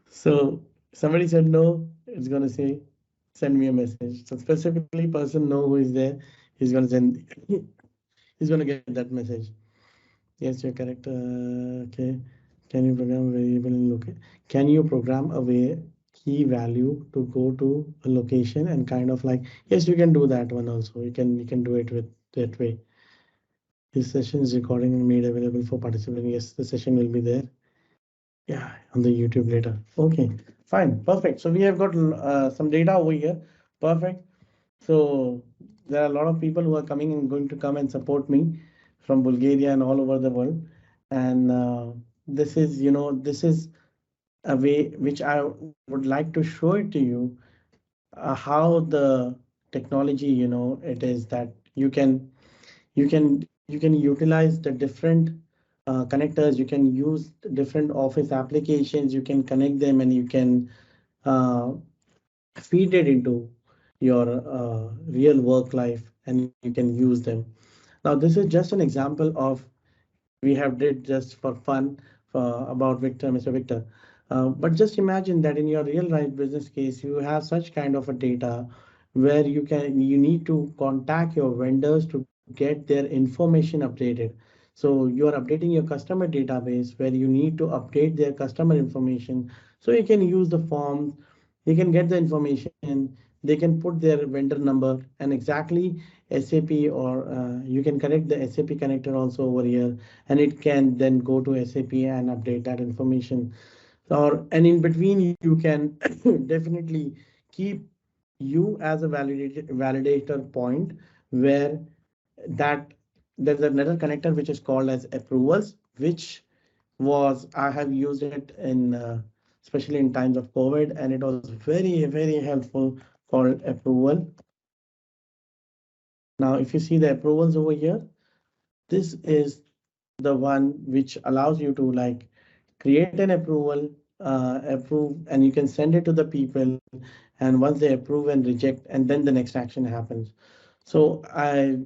so somebody said no. It's gonna say send me a message. So specifically, person no who is there, he's gonna send. He's gonna get that message. Yes, you're correct. Okay. Can you program a variable in location? Can you program a way key value to go to a location and kind of like yes, you can do that one also. You can do it with that way. This session is recording and made available for participating. Yes, the session will be there. Yeah, on the YouTube later. Okay, fine, perfect. So we have got some data over here. Perfect. So there are a lot of people who are coming and going to come and support me from Bulgaria and all over the world. And this is, this is a way which I would like to show it to you how the technology, it is that you can utilize the different connectors. You can use different office applications. You can connect them and you can uh, feed it into your real work life and you can use them. Now, this is just an example of we have did just for fun about Victor, Mr. Victor. But just imagine that in your real life business case, you have such kind of a data where you need to contact your vendors to get their information updated. So you are updating your customer database where you need to update their customer information. So you can use the forms, you can get the information, they can put their vendor number and exactly SAP or you can connect the SAP connector also over here and it can then go to SAP and update that information. Or and in between you can definitely keep you as a validator point where that there's another connector which is called as approvals, which was I have used it in especially in times of COVID, and it was very helpful called approval. Now, if you see the approvals over here, this is the one which allows you to like create an approval, approve, and you can send it to the people. And once they approve and reject, and then the next action happens. So I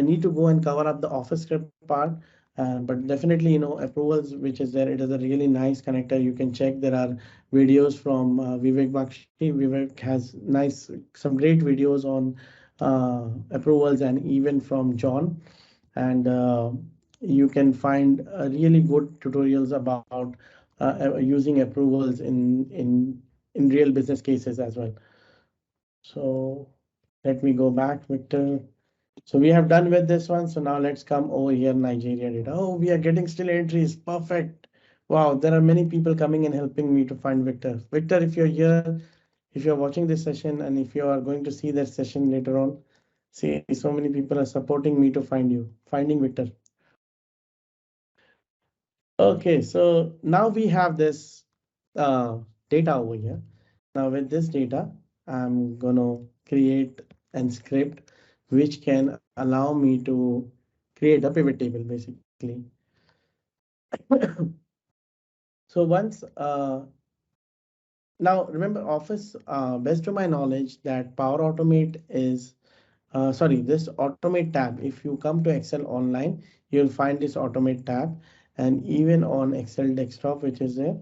need to go and cover up the office script part. But definitely, approvals, which is there, it is a really nice connector. You can check. There are videos from Vivek Bakshi. Vivek has some great videos on approvals and even from John. And you can find really good tutorials about using approvals in real business cases as well. So let me go back, Victor. So we have done with this one. So now let's come over here, Nigeria data. Oh, we are getting still entries. Perfect. Wow, there are many people coming and helping me to find Victor. Victor, if you're here, if you're watching this session and if you are going to see that session later on, see, so many people are supporting me to find you, finding Victor. Okay, so now we have this data over here. Now with this data, I'm gonna create a script which can allow me to create a pivot table basically. So once now remember Office, best to my knowledge that Power Automate is sorry, this Automate tab. If you come to Excel Online, you'll find this Automate tab, and even on Excel Desktop, which is there.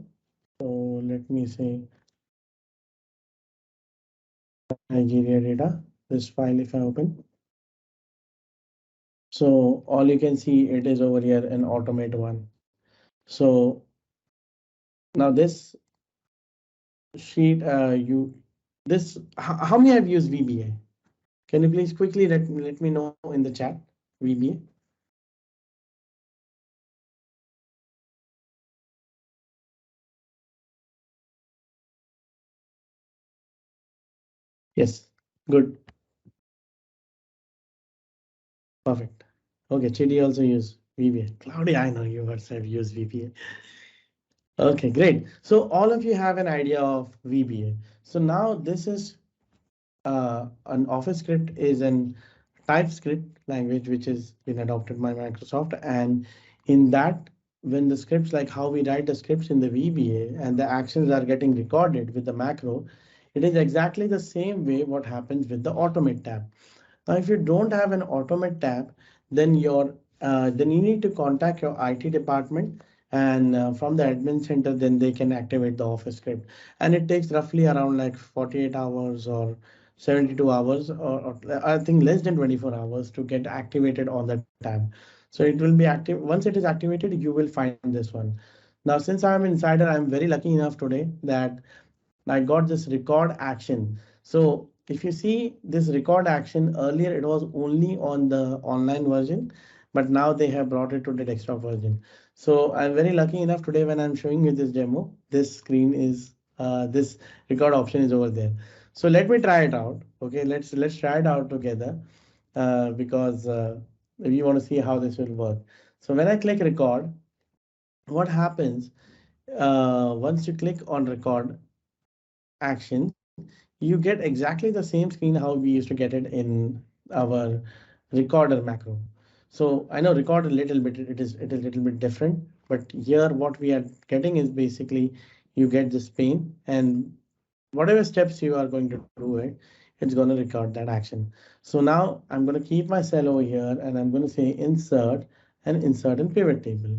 So let me say Nigeria data, this file if I open. So all you can see it is over here an automate one. So now this sheet, how many have used VBA? Can you please quickly let me know in the chat, VBA? Yes, good, perfect. Okay, Chidi also use VBA. Claudia, I know you guys have used VBA. Okay, great. So all of you have an idea of VBA. So now this is an office script is an TypeScript language, which is been adopted by Microsoft. And in that, when the scripts, like how we write the scripts in the VBA and the actions are getting recorded with the macro, it is exactly the same way what happens with the automate tab. Now, if you don't have an automate tab, then then you need to contact your IT department, and from the admin center, then they can activate the Office script. And it takes roughly around like 48 hours or 72 hours, or I think less than 24 hours to get activated on the tab. So it will be active. Once it is activated, you will find this one. Now, since I'm insider, I'm very lucky enough today that I got this record action. So if you see this record action, earlier it was only on the online version, but now they have brought it to the desktop version. So I'm very lucky enough today when I'm showing you this demo, this screen is this record option is over there. So let me try it out. Okay, let's try it out together, because we want to see how this will work. So when I click record, what happens once you click on record action, you get exactly the same screen how we used to get it in our recorder macro. So I know record a little bit, it is a little bit different, but here what we are getting is basically you get this pane, and whatever steps you are going to do it, it's going to record that action. So now I'm going to keep my cell over here and I'm going to say insert and insert in pivot table.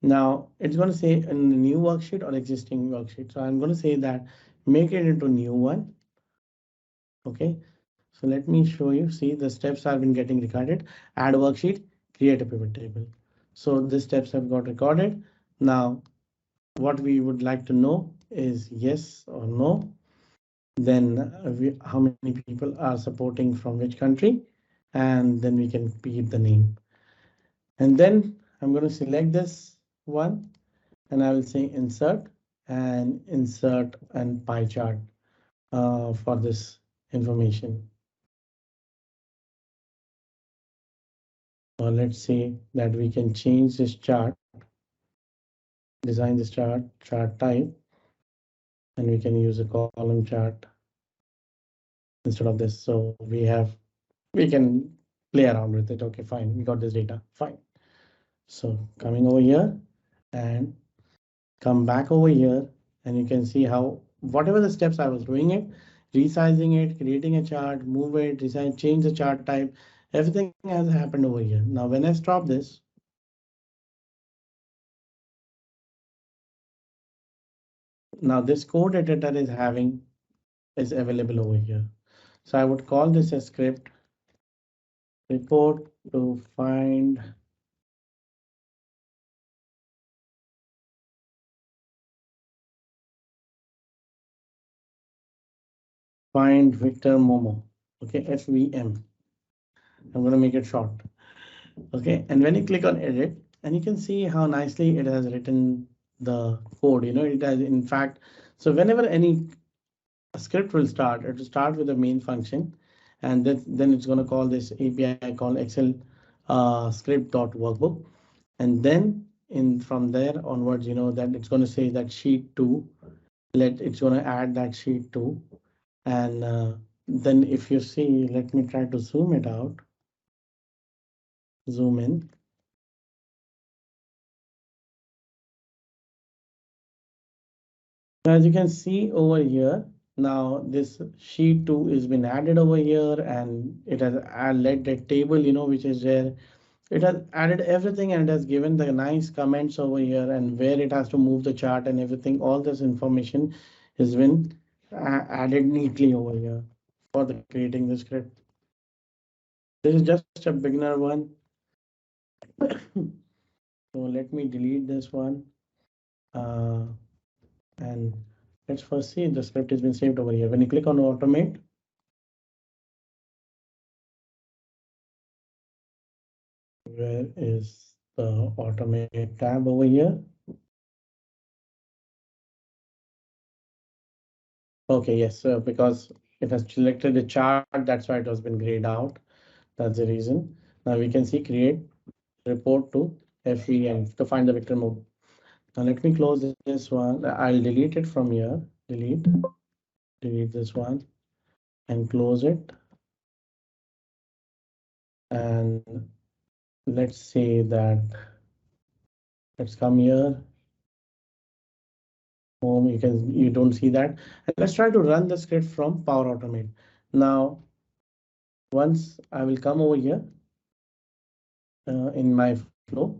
Now it's going to say in the new worksheet or existing worksheet. So I'm going to say that make it into new one. Okay, so let me show you. See, the steps have been getting recorded. Add worksheet, create a pivot table. So the steps have got recorded. Now, what we would like to know is yes or no. Then how many people are supporting from which country, and then we can keep the name. And then I'm going to select this one, and I will say insert and pie chart for this information. Let's say that we can change this chart, design this chart type, and we can use a column chart instead of this. So we can play around with it. Okay, fine. We got this data. Fine. So coming over here and come back over here, and you can see how whatever the steps I was doing it, resizing it, creating a chart, move it, resize, change the chart type, everything has happened over here. Now, when I stop this, now this code editor is available over here. So I would call this a script report to find Victor Momo. Okay, FVM. I'm going to make it short. Okay, and when you click on edit, and you can see how nicely it has written the code. It has, in fact, so whenever any script will start, it will start with the main function, and then it's going to call this API called Excel script.workbook. And then from there onwards, that it's going to say that sheet 2, it's going to add that sheet 2. And then if you see, let me try to zoom it out, zoom in. As you can see over here, now this sheet 2 is been added over here, and it has led the table, which is there. It has added everything, and it has given the nice comments over here, and where it has to move the chart and everything. All this information has been added neatly over here for the creating the script. This is just a beginner one. So let me delete this one. And let's first see the script has been saved over here. When you click on automate, where is the automate tab over here? Okay, yes, because it has selected the chart, that's why it has been grayed out. That's the reason. Now we can see create report to FEM to find the vector mode. Now let me close this one. I'll delete it from here. Delete this one and close it. And let's say that, let's come here, home, you don't see that. And let's try to run the script from Power Automate. Now, once I will come over here in my flow,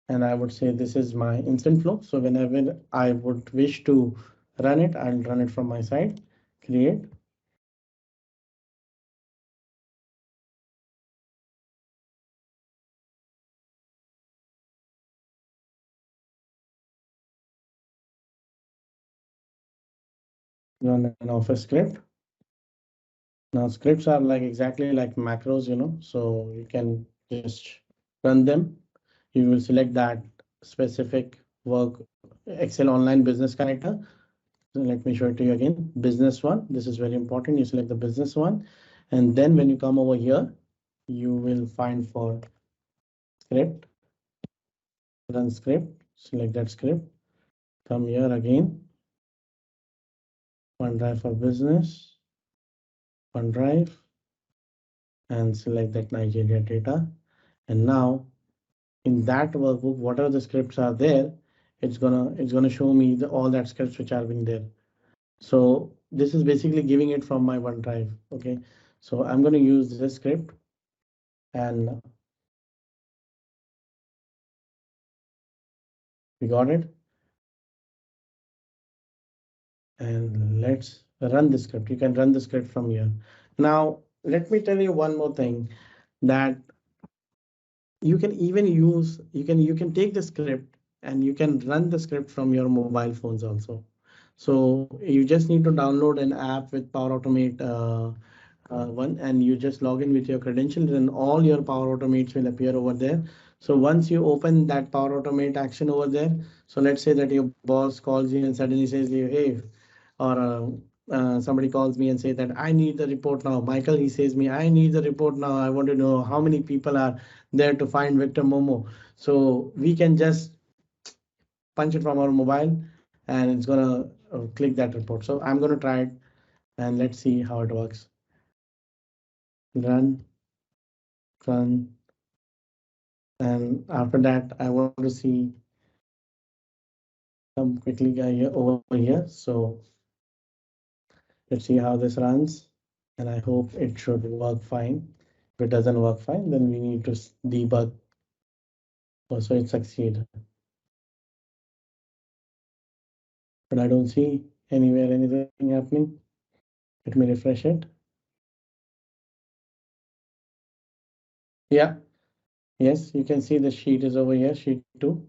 and I would say this is my instant flow. So whenever I would wish to run it, I'll run it from my side, create. Run an office script. Now scripts are like exactly like macros, so you can just run them. You will select that specific work, Excel Online Business Connector. So let me show it to you again. Business one. This is very important. You select the business one. And then when you come over here, you will find for script, run script, select that script. Come here again, OneDrive for business, OneDrive, and select that Nigeria data. And now in that workbook, whatever the scripts are there, it's gonna show me all that scripts which are being there. So this is basically giving it from my OneDrive. Okay, so I'm gonna use this script, and we got it. And let's run the script. You can run the script from here. Now let me tell you one more thing, that you can even use, you can take the script and you can run the script from your mobile phones also. So you just need to download an app with Power Automate one, and you just log in with your credentials, and all your Power Automates will appear over there. So once you open that Power Automate action over there, so let's say that your boss calls you and suddenly says you, hey, or somebody calls me and say that I need the report now. Michael, he says me, I need the report now. I want to know how many people are there to find Victor Momo. So we can just punch it from our mobile, and it's gonna click that report. So I'm gonna try it, and let's see how it works. Run, run, and after that, I want to see some quickly guy here over here. So let's see how this runs, and I hope it should work fine. If it doesn't work fine, then we need to debug. Oh, so it succeed, but I don't see anywhere anything happening. Let me refresh it. Yeah, yes, you can see the sheet is over here, sheet 2.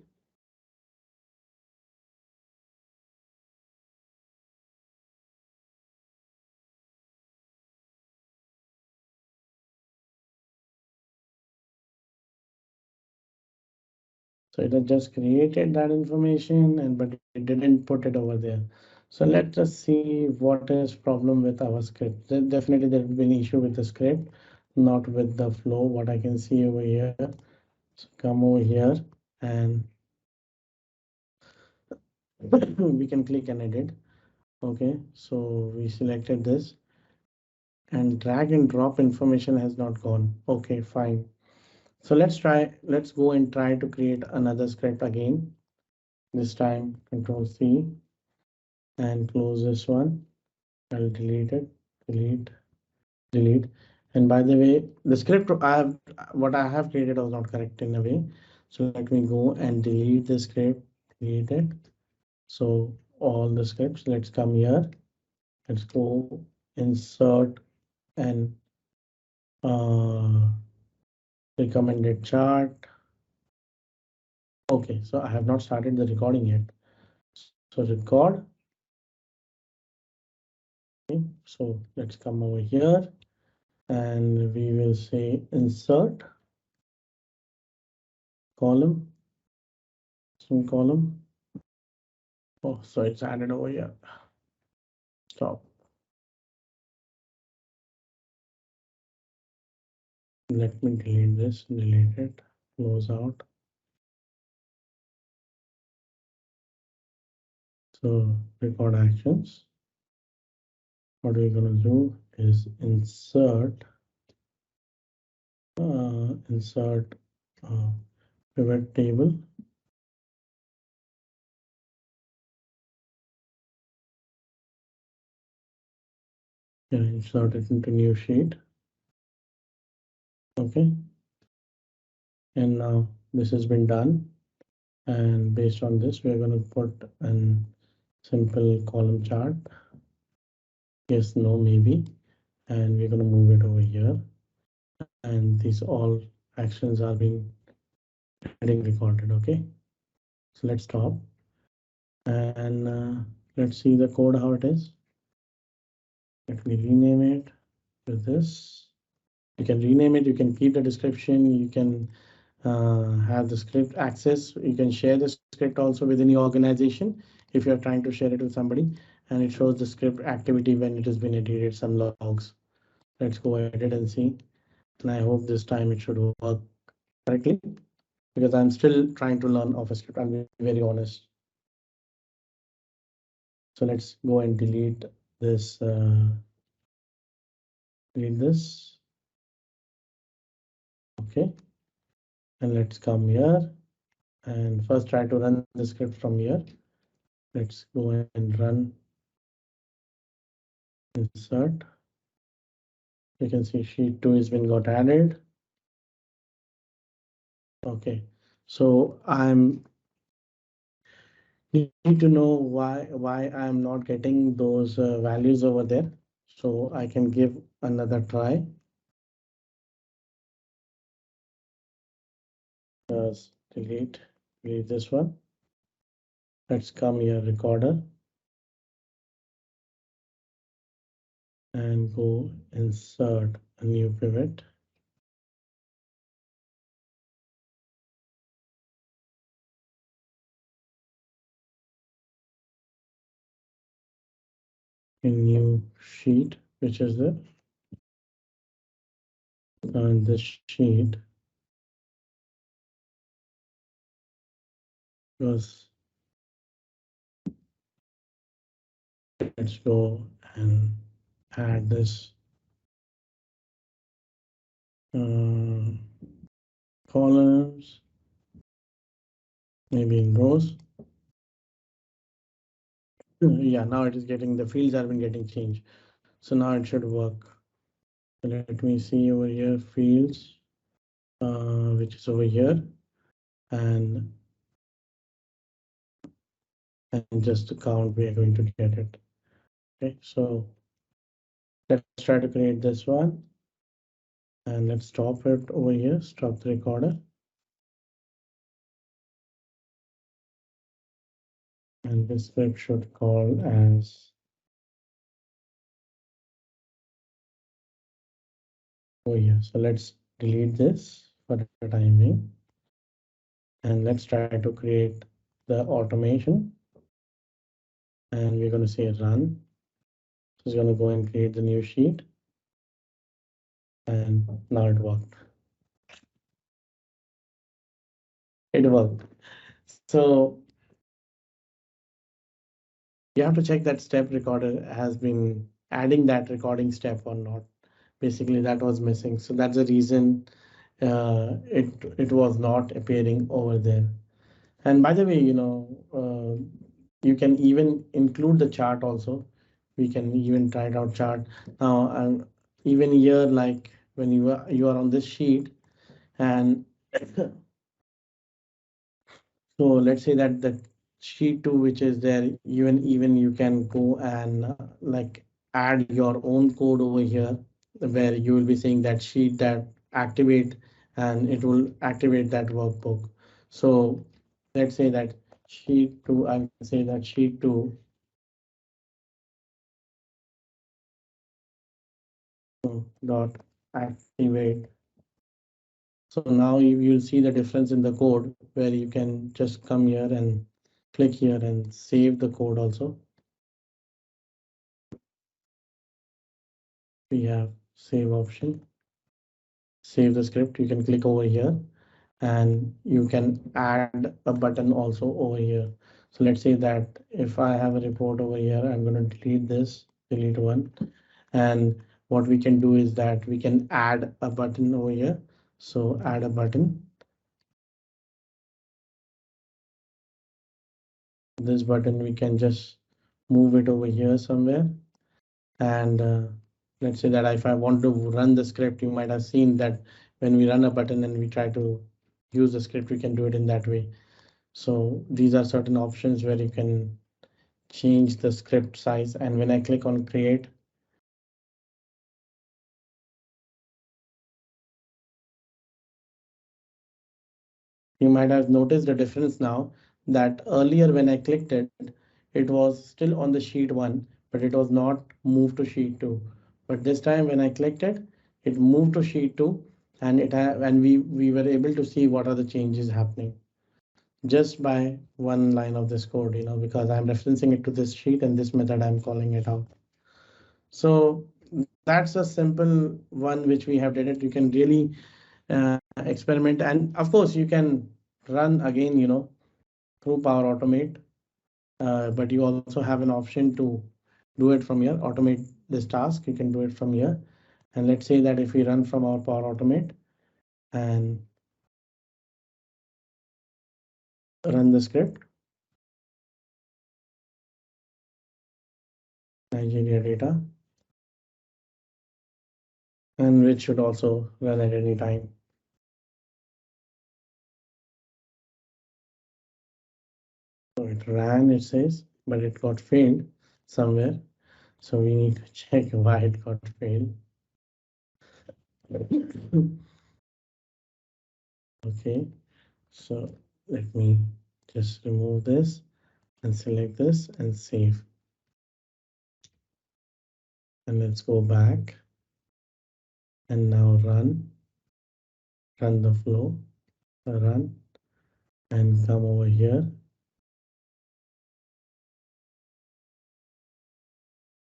So it has just created that information, and but it didn't put it over there. So let us see what is problem with our script. Definitely there will be an issue with the script, not with the flow. What I can see over here. So come over here, and we can click and edit. Okay, so we selected this, and drag and drop information has not gone. Okay, fine. So let's go and try to create another script again. This time Control C and close this one. I'll delete it, delete, delete. And by the way, the script what I have created was not correct in a way. So let me go and delete the script, delete it. So all the scripts, let's come here. Let's go insert and recommended chart. Okay, so I have not started the recording yet. So record. Okay, so let's come over here, and we will say insert column, some column. Oh, so it's added over here. Stop. Let me delete this, delete it, close out. So record actions. What we're gonna do is insert insert uh, pivot table. Yeah, insert it into new sheet. Okay, and now this has been done. And based on this, we are going to put an simple column chart. Yes, no, maybe. And we're going to move it over here. And these all actions are being getting recorded. Okay, so let's stop and let's see the code how it is. Let me rename it with this. You can rename it, you can keep the description, you can have the script access, you can share the script also within your organization if you're trying to share it with somebody, and it shows the script activity when it has been edited, some logs. Let's go ahead and see, and I hope this time it should work correctly because I'm still trying to learn off a script. I'll be very honest. So let's go and delete this. Okay, and let's come here and first try to run the script from here. Let's go and run insert. You can see sheet 2 has been got added. Okay, so I'm need to know why I'm not getting those values over there. So I can give another try. Just delete this one. Let's come here, recorder, and go insert a new pivot. A new sheet, which is the and this sheet was, let's go and add this uh, columns, maybe in rows. Yeah, now it is getting, the fields have been getting changed. So now it should work. So let me see over here, fields, which is over here, and just to count, we are going to get it. Okay, so let's try to create this one, and let's stop it over here, stop the recorder. And this script should call as, oh yeah, so let's delete this for the time being. And let's try to create the automation. And we're going to say run. So it's going to go and create the new sheet. And now it worked. It worked. So you have to check that step recorder has been adding that recording step or not. Basically, that was missing. So that's the reason it was not appearing over there. And by the way, you can even include the chart also. We can even try it out chart now, and even here, like when you are on this sheet, and so let's say that the sheet 2 which is there, even you can go and like add your own code over here, where you will be saying that sheet that activate, and it will activate that workbook. So let's say that sheet 2, I will say that sheet 2 dot activate. So now you'll see the difference in the code, where you can just come here and click here and save the code also. We have save option, save the script. You can click over here and you can add a button also over here. So let's say that if I have a report over here, I'm going to delete this, delete one. And what we can do is that we can add a button over here. So add a button. This button, we can just move it over here somewhere. And let's say that if I want to run the script, you might have seen that when we run a button and we try to use the script, we can do it in that way. So these are certain options where you can change the script size. And when I click on create, you might have noticed the difference now that earlier when I clicked it, it was still on the sheet 1, but it was not moved to sheet 2. But this time when I clicked it, it moved to sheet 2, and we were able to see what are the changes happening just by one line of this code, because I'm referencing it to this sheet and this method I'm calling it out. So that's a simple one which we have did it. You can really experiment, and of course you can run again, through Power Automate, but you also have an option to do it from here, automate this task. You can do it from here. And let's say that if we run from our Power Automate and run the script, Nigeria data, and which should also run at any time. So it ran, it says, but it got failed somewhere. So we need to check why it got failed. Okay, so let me just remove this and select this and save. And let's go back and now run the flow, run, and come over here.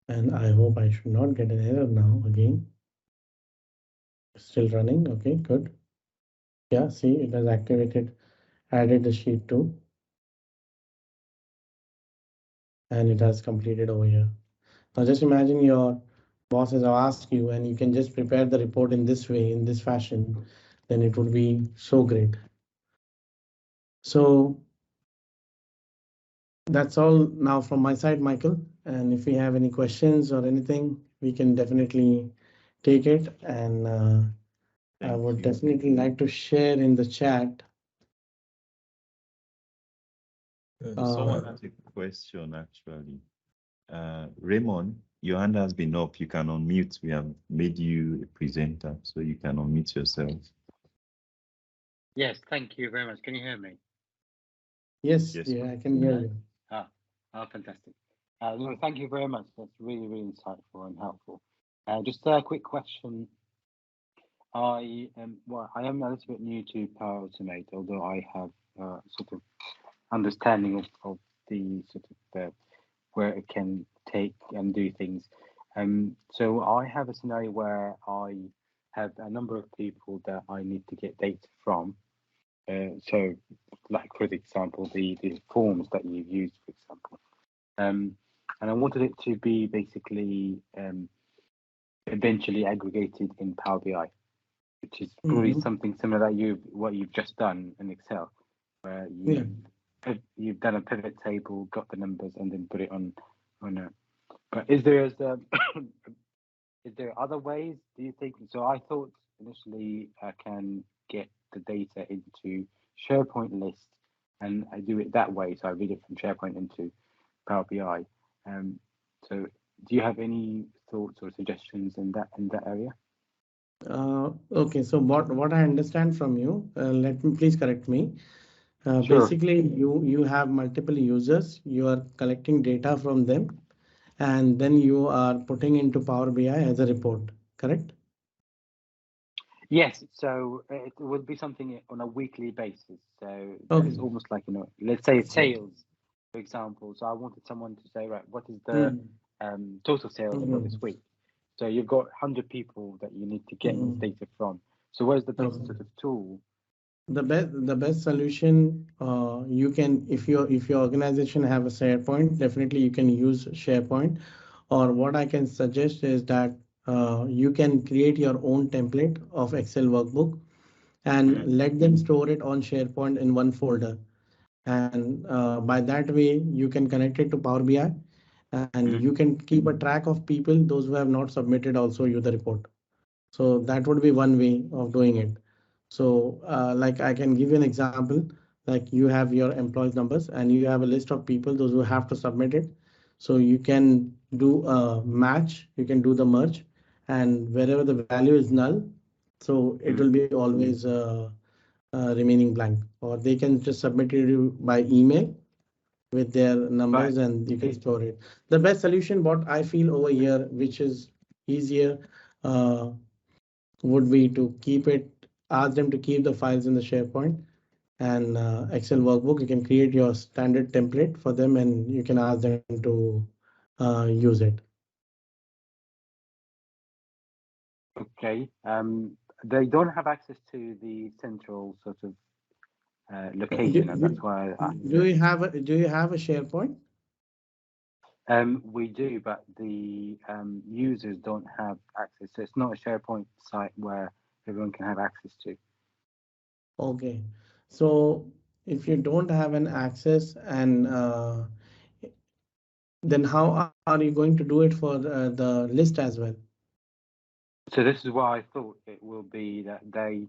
And I hope I should not get an error now again. Still running, okay, good. Yeah, see, it has activated, added the sheet 2, and it has completed over here. Now just imagine your bosses have asked you and you can just prepare the report in this way, in this fashion, then it would be so great. So that's all now from my side, Michael. And if we have any questions or anything, we can definitely take it. And I would definitely like to share in the chat. Someone has a question actually. Raymond, your hand has been up. You can unmute. We have made you a presenter, so you can unmute yourself. Yes, thank you very much. Can you hear me? Yes, yeah, I can hear you. Fantastic. No, thank you very much. That's really, really insightful and helpful. Just a quick question. I am a little bit new to Power Automate, although I have sort of understanding of the sort of where it can take and do things. So I have a scenario where I have a number of people that I need to get data from. So, like for example, the forms that you've used, for example, and I wanted it to be basically eventually aggregated in Power BI, which is probably something similar that what you've just done in Excel, where you've done a pivot table, got the numbers, and then put it on a. But is there is there other ways? Do you think? So I thought initially I can get the data into SharePoint list, and I do it that way. So I read it from SharePoint into Power BI. So do you have any thoughts or suggestions in that area? Okay, so what I understand from you, let me please correct me. Sure. Basically, you have multiple users. You are collecting data from them, and then you are putting into Power BI as a report. Correct? Yes, so it would be something on a weekly basis. So it's almost like, let's say sales, for example. So I wanted someone to say, right, what is the total sales for this week? So you've got 100 people that you need to get this data from. So where's the best sort of tool? The best solution you can, if your organization have a SharePoint, definitely you can use SharePoint. Or what I can suggest is that you can create your own template of Excel workbook, and let them store it on SharePoint in one folder. And by that way, you can connect it to Power BI, and you can keep a track of people, those who have not submitted also you the report. So that would be one way of doing it. So like I can give you an example, like you have your employees numbers and you have a list of people, those who have to submit it. So you can do a match, you can do the merge, and wherever the value is null, so it will be always remaining blank, or they can just submit it by email with their Right. numbers and you can store it. The best solution, what I feel over here, which is easier, uh, would be to keep it, ask them to keep the files in the SharePoint and Excel workbook. You can create your standard template for them and you can ask them to use it. Okay. They don't have access to the central sort of Do, location, and that's why do you have a SharePoint? we do, but the users don't have access. So it's not a SharePoint site where everyone can have access to. Okay. So if you don't have an access and then how are you going to do it for the list as well? So this is why I thought it will be that they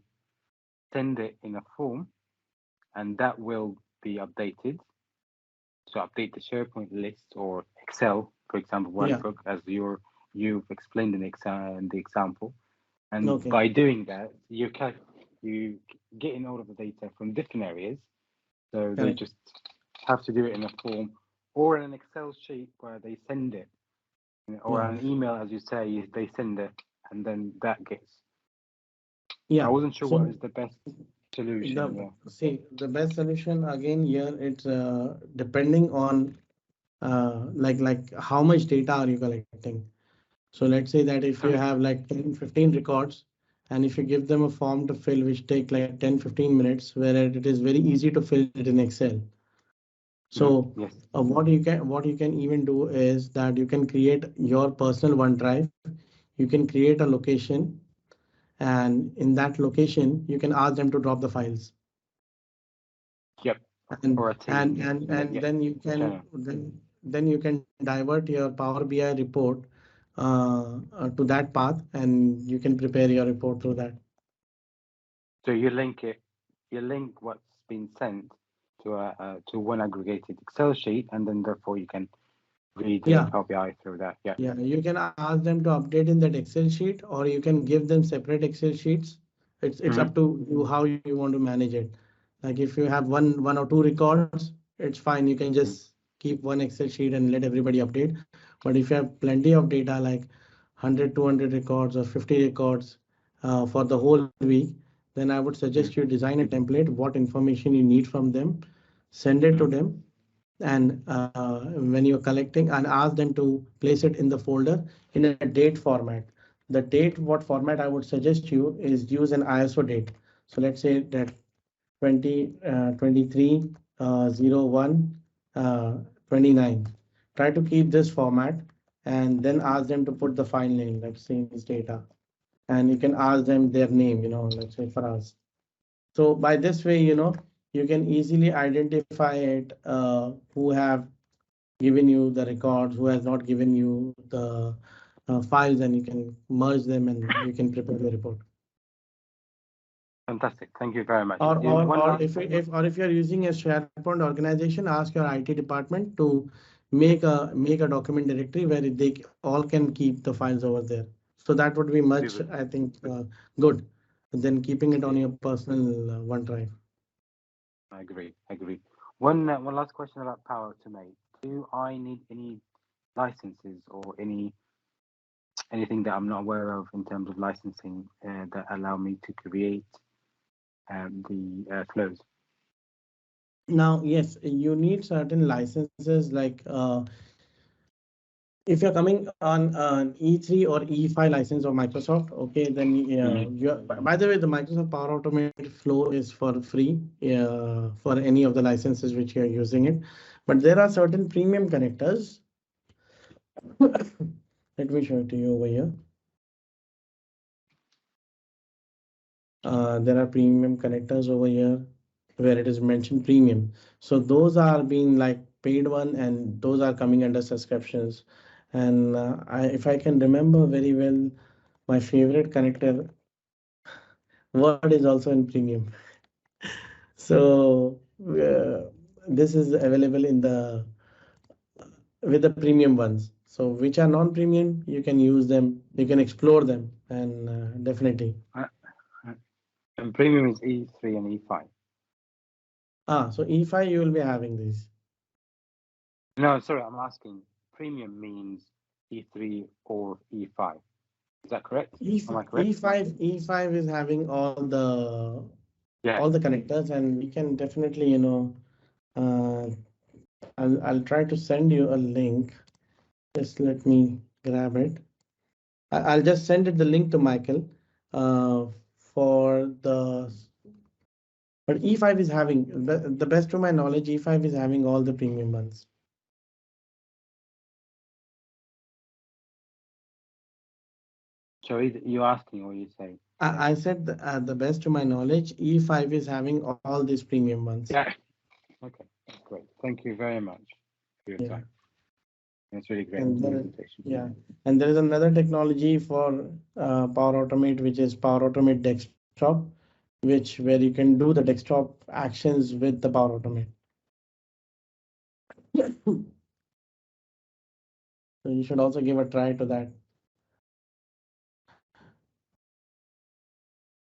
send it in a form, and that will be updated. So update the SharePoint list or Excel, for example, Yeah. workbook, as you've explained in the example. And Okay. by doing that, you getting all of the data from different areas. So they Correct. just have to do it in a form or in an Excel sheet where they send it, or Yeah. an email, as you say, they send it, and then that gets. I Yeah. wasn't sure what So is the best solution. the Yeah. the best solution again here, it's depending on like how much data are you collecting. So let's say that if you So have like 10, 15 records, and if you give them a form to fill which take like 10, 15 minutes, where it is very easy to fill it in Excel. So yes. what you can even do is that you can create your personal OneDrive. You can create a location, and in that location you can ask them to drop the files, Yep. and Or a team. and Yep. then you can Channel. then you can divert your Power BI report to that path, and you can prepare your report through that. So you link what's been sent to one aggregated Excel sheet, and then therefore you can read the Yeah. Power BI through that. Yeah. Yeah, you can ask them to update in that Excel sheet, or you can give them separate Excel sheets. It's up Mm-hmm. to you how you want to manage it. Like if you have one or two records, it's fine. You can just keep one Excel sheet and let everybody update. But if you have plenty of data, like 100, 200 records or 50 records for the whole week, then I would suggest you design a template, what information you need from them, send it to Mm-hmm. them, and when you're collecting, and ask them to place it in the folder in a date format. The date, what format I would suggest you is use an ISO date. So let's say that 2023 01 29. Try to keep this format and then ask them to put the file name, let's say this data, and you can ask them their name, let's say Faraz. So by this way, you can easily identify it, who have given you the records, who has not given you the files, and you can merge them and you can prepare the report. Fantastic. Thank you very much. One Or last if you're using a SharePoint organization, ask your IT department to make a document directory where they all can keep the files over there. So that would be we much, will I think, good than keeping it on indeed. your personal OneDrive. I agree. I agree. One last question about Power Automate. Do I need any licenses or anything that I'm not aware of in terms of licensing that allow me to create the flows? Now, yes, you need certain licenses like if you're coming on an E3 or E5 license of Microsoft, okay, then Mm-hmm. by the way, the Microsoft Power Automate Flow is for free for any of the licenses which you're using it. But there are certain premium connectors. Let me show it to you over here. There are premium connectors over here where it is mentioned premium. So those are being like paid one, and those are coming under subscriptions. And if I can remember very well, my favorite connector word is also in premium. So this is available in the with the premium ones. So which are non-premium, you can use them, you can explore them, and definitely. Uh, uh, and premium is E3 and E5. So E5 you will be having these. No, sorry, I'm asking. Premium means E3 or E5. Is that correct? Am I correct? E5 is having Yeah. all the connectors, and we can definitely, uh, I'll try to send you a link. Just let me grab it. I'll just send it the link to Michael for the. But E5 is having the best to my knowledge. E5 is having all the premium ones. So you asking or you say? I said the best to my knowledge, E5 is having all these premium ones. Yeah. Okay, that's great. Thank you very much for your Yeah. time. That's really great And presentation. yeah, and there is another technology for Power Automate, which is Power Automate Desktop, which where you can do the desktop actions with the Power Automate. So you should also give a try to that.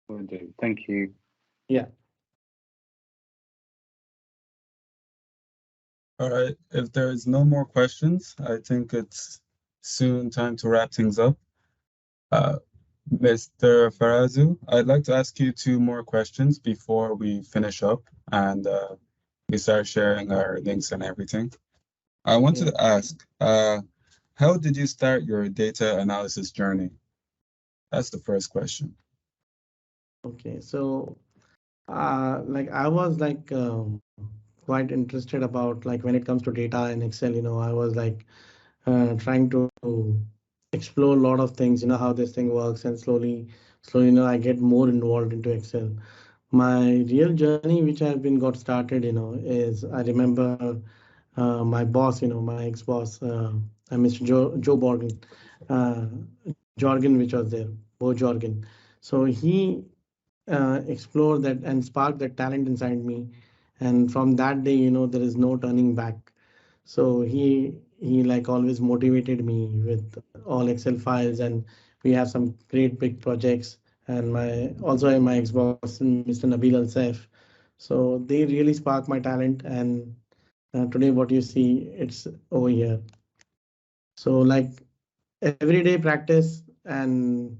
Will do. Thank you. Yeah. All right. If there is no more questions, I think it's soon time to wrap things up. Uh, Mr. Farazu, I'd like to ask you two more questions before we finish up and we start sharing our links and everything. I wanted Yeah. to ask, how did you start your data analysis journey? That's the first question. Okay. So like I was like quite interested about like when it comes to data in Excel, I was like trying to explore a lot of things, how this thing works, and slowly, I get more involved into Excel. My real journey, which has been got started, is I remember my boss, my ex-boss, Mr. Joe Borgen, uh, Jorgen, which was there, Bo Jorgen. So he explore that and spark that talent inside me, and from that day, there is no turning back. So he like always motivated me with all Excel files, and we have some great big projects, and my ex-boss Mr. Nabil Al Saif. So they really spark my talent, and today what you see, it's over here. So like everyday practice and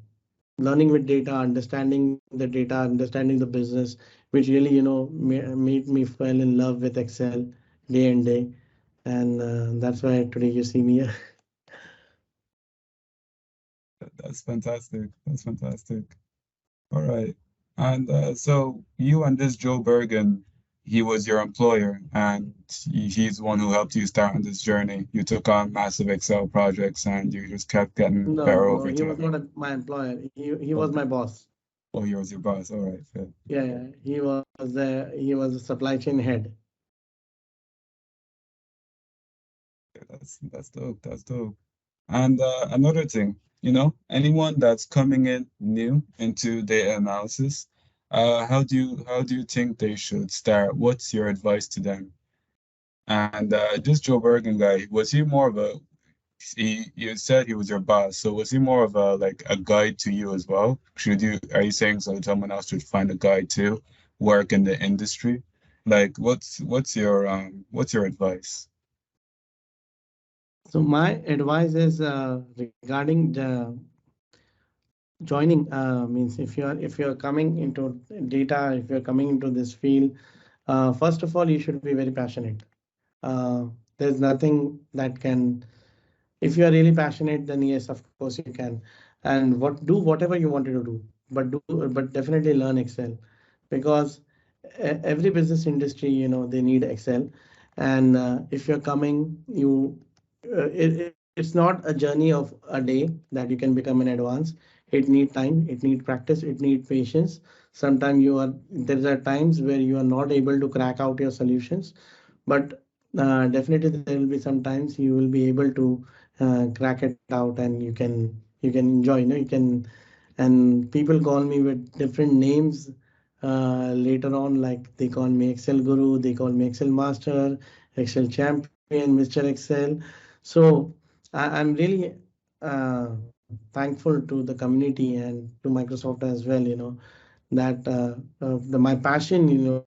learning with data, understanding the data, understanding the business, which really, made me fall in love with Excel day and day. And that's why today you see me here. That's fantastic. That's fantastic. All right. And so you and this Joe Bergen, he was your employer, and he's the one who helped you start on this journey. You took on massive Excel projects, and you just kept getting No, better no, over he was time. not my employer. He was Oh, my boss. oh, he was your boss. All right, fair. Yeah, yeah. He was a supply chain head. That's dope. That's dope. And another thing, anyone that's coming in new into data analysis, how do you think they should start? What's your advice to them? And this Joe Bergen guy, was he more of a you said he was your boss, so was he more of a like a guide to you as well? Are you saying so someone else should find a guide to work in the industry? Like what's your advice? So my advice is regarding the joining means if you're coming into data, if you're coming into this field, first of all, you should be very passionate. There's nothing that can, if you are really passionate, then yes, of course you can. And do whatever you wanted to do, but definitely learn Excel, because every business industry, they need Excel. And if you're coming, it's not a journey of a day that you can become an advance. It need time, it need practice, it need patience. Sometimes there are times where you are not able to crack out your solutions, but definitely there will be sometimes you will be able to crack it out, and you can enjoy, you can. And people call me with different names later on, like they call me Excel Guru, they call me Excel Master, Excel Champion, Mr. Excel. So I'm really thankful to the community and to Microsoft as well, that my passion,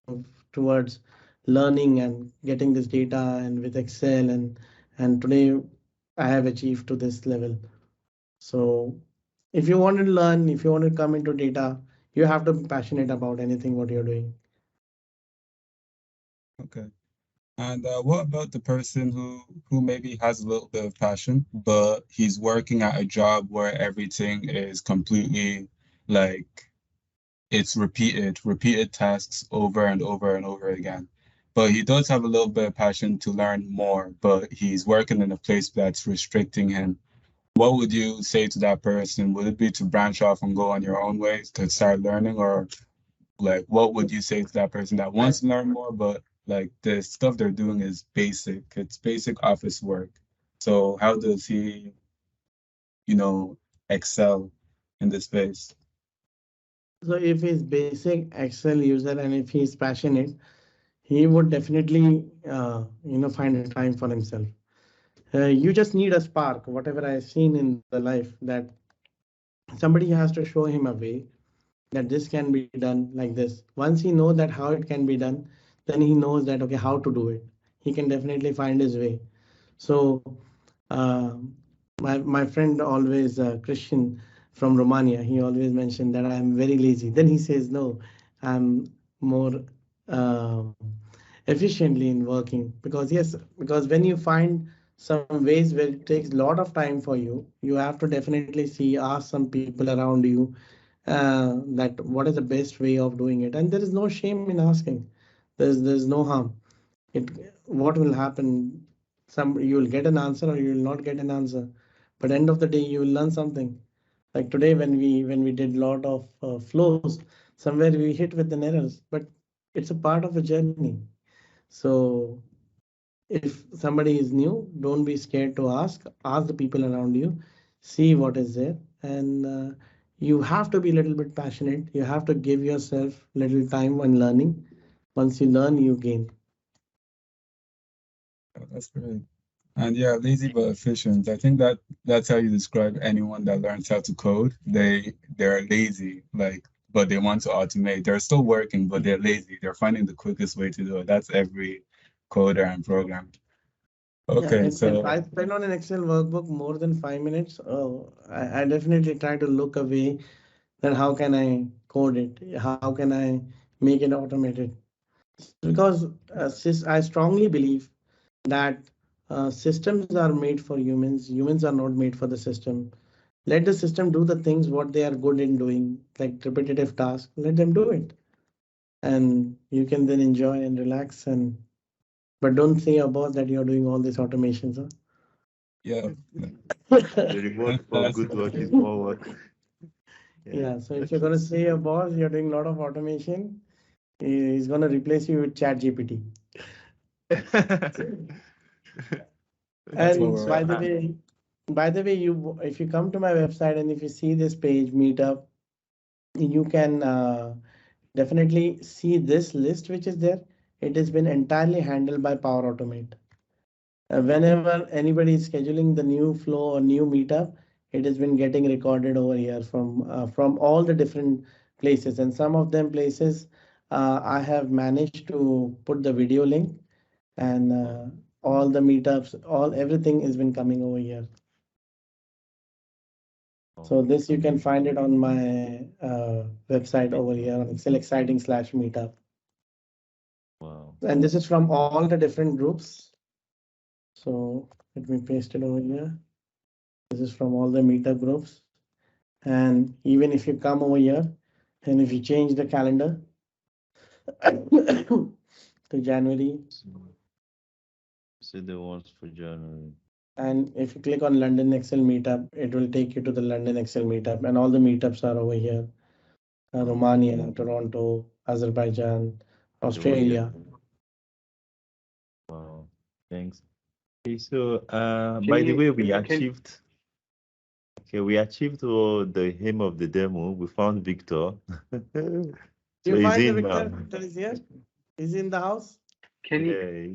towards learning and getting this data and with Excel, and today I have achieved to this level. So if you want to learn, if you want to come into data, you have to be passionate about anything what you're doing. Okay. And what about the person who maybe has a little bit of passion, but he's working at a job where everything is completely like it's repeated tasks over and over and over again. But he does have a little bit of passion to learn more, but he's working in a place that's restricting him. What would you say to that person? Would it be to branch off and go on your own way to start learning, or like what would you say to that person that wants to learn more, but like the stuff they're doing is basic, it's basic office work. So how does he, you know, excel in this space? So if he's basic Excel user and if he's passionate, he would definitely, find a time for himself. You just need a spark, whatever I've seen in the life, that somebody has to show him a way that this can be done like this. Once he knows that how it can be done, then he knows that okay, how to do it. He can definitely find his way. So uh, my friend always, Christian from Romania, he always mentioned that I'm very lazy. Then he says, no, I'm more uh, efficiently in working, because yes, because when you find some ways where it takes a lot of time for you, you have to definitely see, ask some people around you that what is the best way of doing it, and there is no shame in asking. There's no harm. It What will happen, you will get an answer or you will not get an answer, but end of the day you will learn something. Like today when we did lot of flows, somewhere we hit with an errors, but it's a part of a journey. So if somebody is new, don't be scared to ask the people around you, see what is there, and you have to be a little bit passionate, you have to give yourself little time when learning. Once you learn, you gain. Oh, that's great. And yeah, lazy but efficient. I think that that's how you describe anyone that learns how to code. They're lazy, like, but they want to automate. They're still working, but they're lazy. They're finding the quickest way to do it. That's every coder and programmer. Yeah, Okay, if I so spend on an Excel workbook more than 5 minutes, oh, I definitely try to look away. Then how can I code it? How can I make it automated? Because I strongly believe that systems are made for humans. Humans are not made for the system. Let the system do the things what they are good in doing, like repetitive tasks. Let them do it, and you can then enjoy and relax. And but don't say your boss that you're doing all these automations. yeah, The reward for that's good work is Huh? more work. Yeah. Yeah. So if you're Okay. gonna say your boss you're doing a lot of automation, he's gonna replace you with Chat GPT. that's what And we're all. by the way, you if you come to my website and if you see this page, Meetup, you can definitely see this list which is there. It has been entirely handled by Power Automate. Whenever anybody is scheduling the new flow or new meetup, it has been getting recorded over here from all the different places, and some of them places I have managed to put the video link, and all the meetups, all everything has been coming over here. Oh, So this you can find it on my website over here on Excel Exciting slash meetup. wow. And this is from all the different groups. So let me paste it over here. This is from all the meetup groups. And even if you come over here and if you change the calendar to January, So, see the ones for January. And if you click on London Excel meetup, it will take you to the London Excel meetup, and all the meetups are over here. Romania, Toronto, Azerbaijan, Australia. Wow, thanks. Okay, so Can by the you- way, we can- achieved. Okay, we achieved the aim of the demo. We found Victor. So You he's find the in Victor? now. Victor is here. He's in the house. Can you Yeah,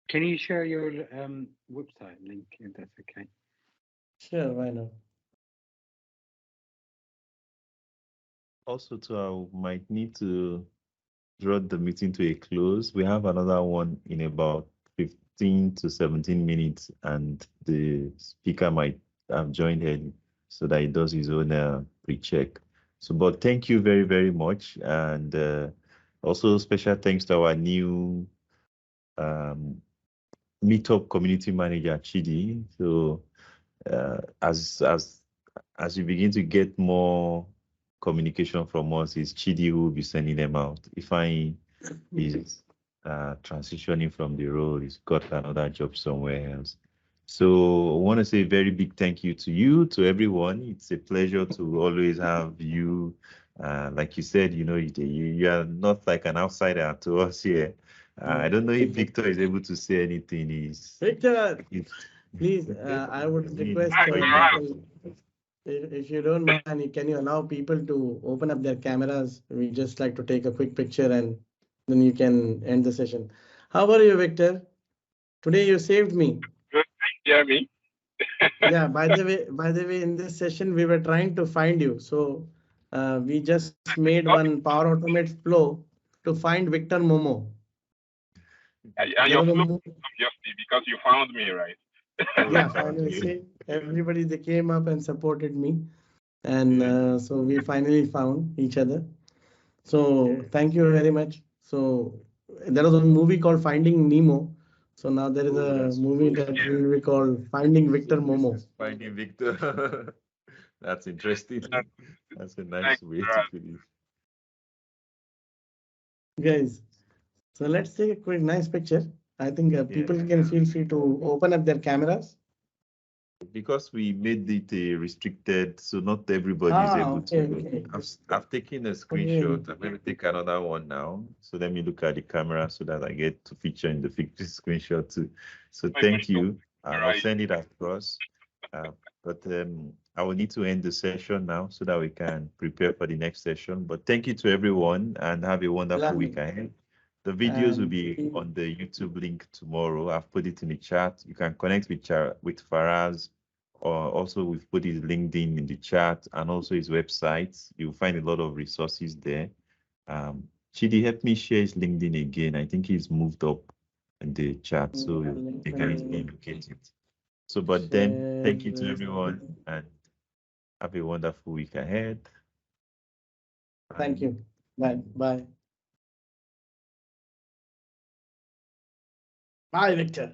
can you share your website link if that's okay? Sure, why not? also, too, I might need to draw the meeting to a close. We have another one in about 15 to 17 minutes, and the speaker might have joined early so that he does his own pre-check. So, but thank you very, very much. And also special thanks to our new um, Meetup community manager, Chidi. So as you begin to get more communication from us, it's Chidi who will be sending them out. If I is transitioning from the role, he's got another job somewhere else. So I want to say a very big thank you to you, to everyone. It's a pleasure to always have you. Like you said, you are not like an outsider to us here. I don't know if Victor is able to say anything. Victor, He's please, I would request if you don't mind, can you allow people to open up their cameras? We just like to take a quick picture and then you can end the session. How are you, Victor? Today you saved me. Good. Hear me? Yeah, by the way, in this session we were trying to find you. So we just made one Power Automate flow to find Victor Momo. And There your was a flow obviously because you found me, right? yeah, finally, see, everybody they came up and supported me, and so we finally found each other. So thank you very much. So there was a movie called Finding Nemo. So now there is a movie that will be called Finding Victor Momo. Finding Victor. That's interesting. That's a nice Thanks, way to Faraz. put it. Guys, so let's take a quick nice picture. I think people Yeah. can feel free to open up their cameras. Because we made it restricted, so not everybody is able to. Okay. I've taken a screenshot. I'm going to take another one now. So let me look at the camera so that I get to feature in the screenshot too. So thank you. I'll Right. send it across. But I will need to end the session now so that we can prepare for the next session. But thank you to everyone and have a wonderful week ahead. The videos will be on the YouTube link tomorrow. I've put it in the chat. You can connect with Faraz, or also we've put his LinkedIn in the chat and also his website. You'll find a lot of resources there. Chidi, help me share his LinkedIn again. I think he's moved up in the chat, so they can easily locate it. So, but then, thank you to everyone and have a wonderful week ahead. Thank you. Bye. Bye. Bye, Victor.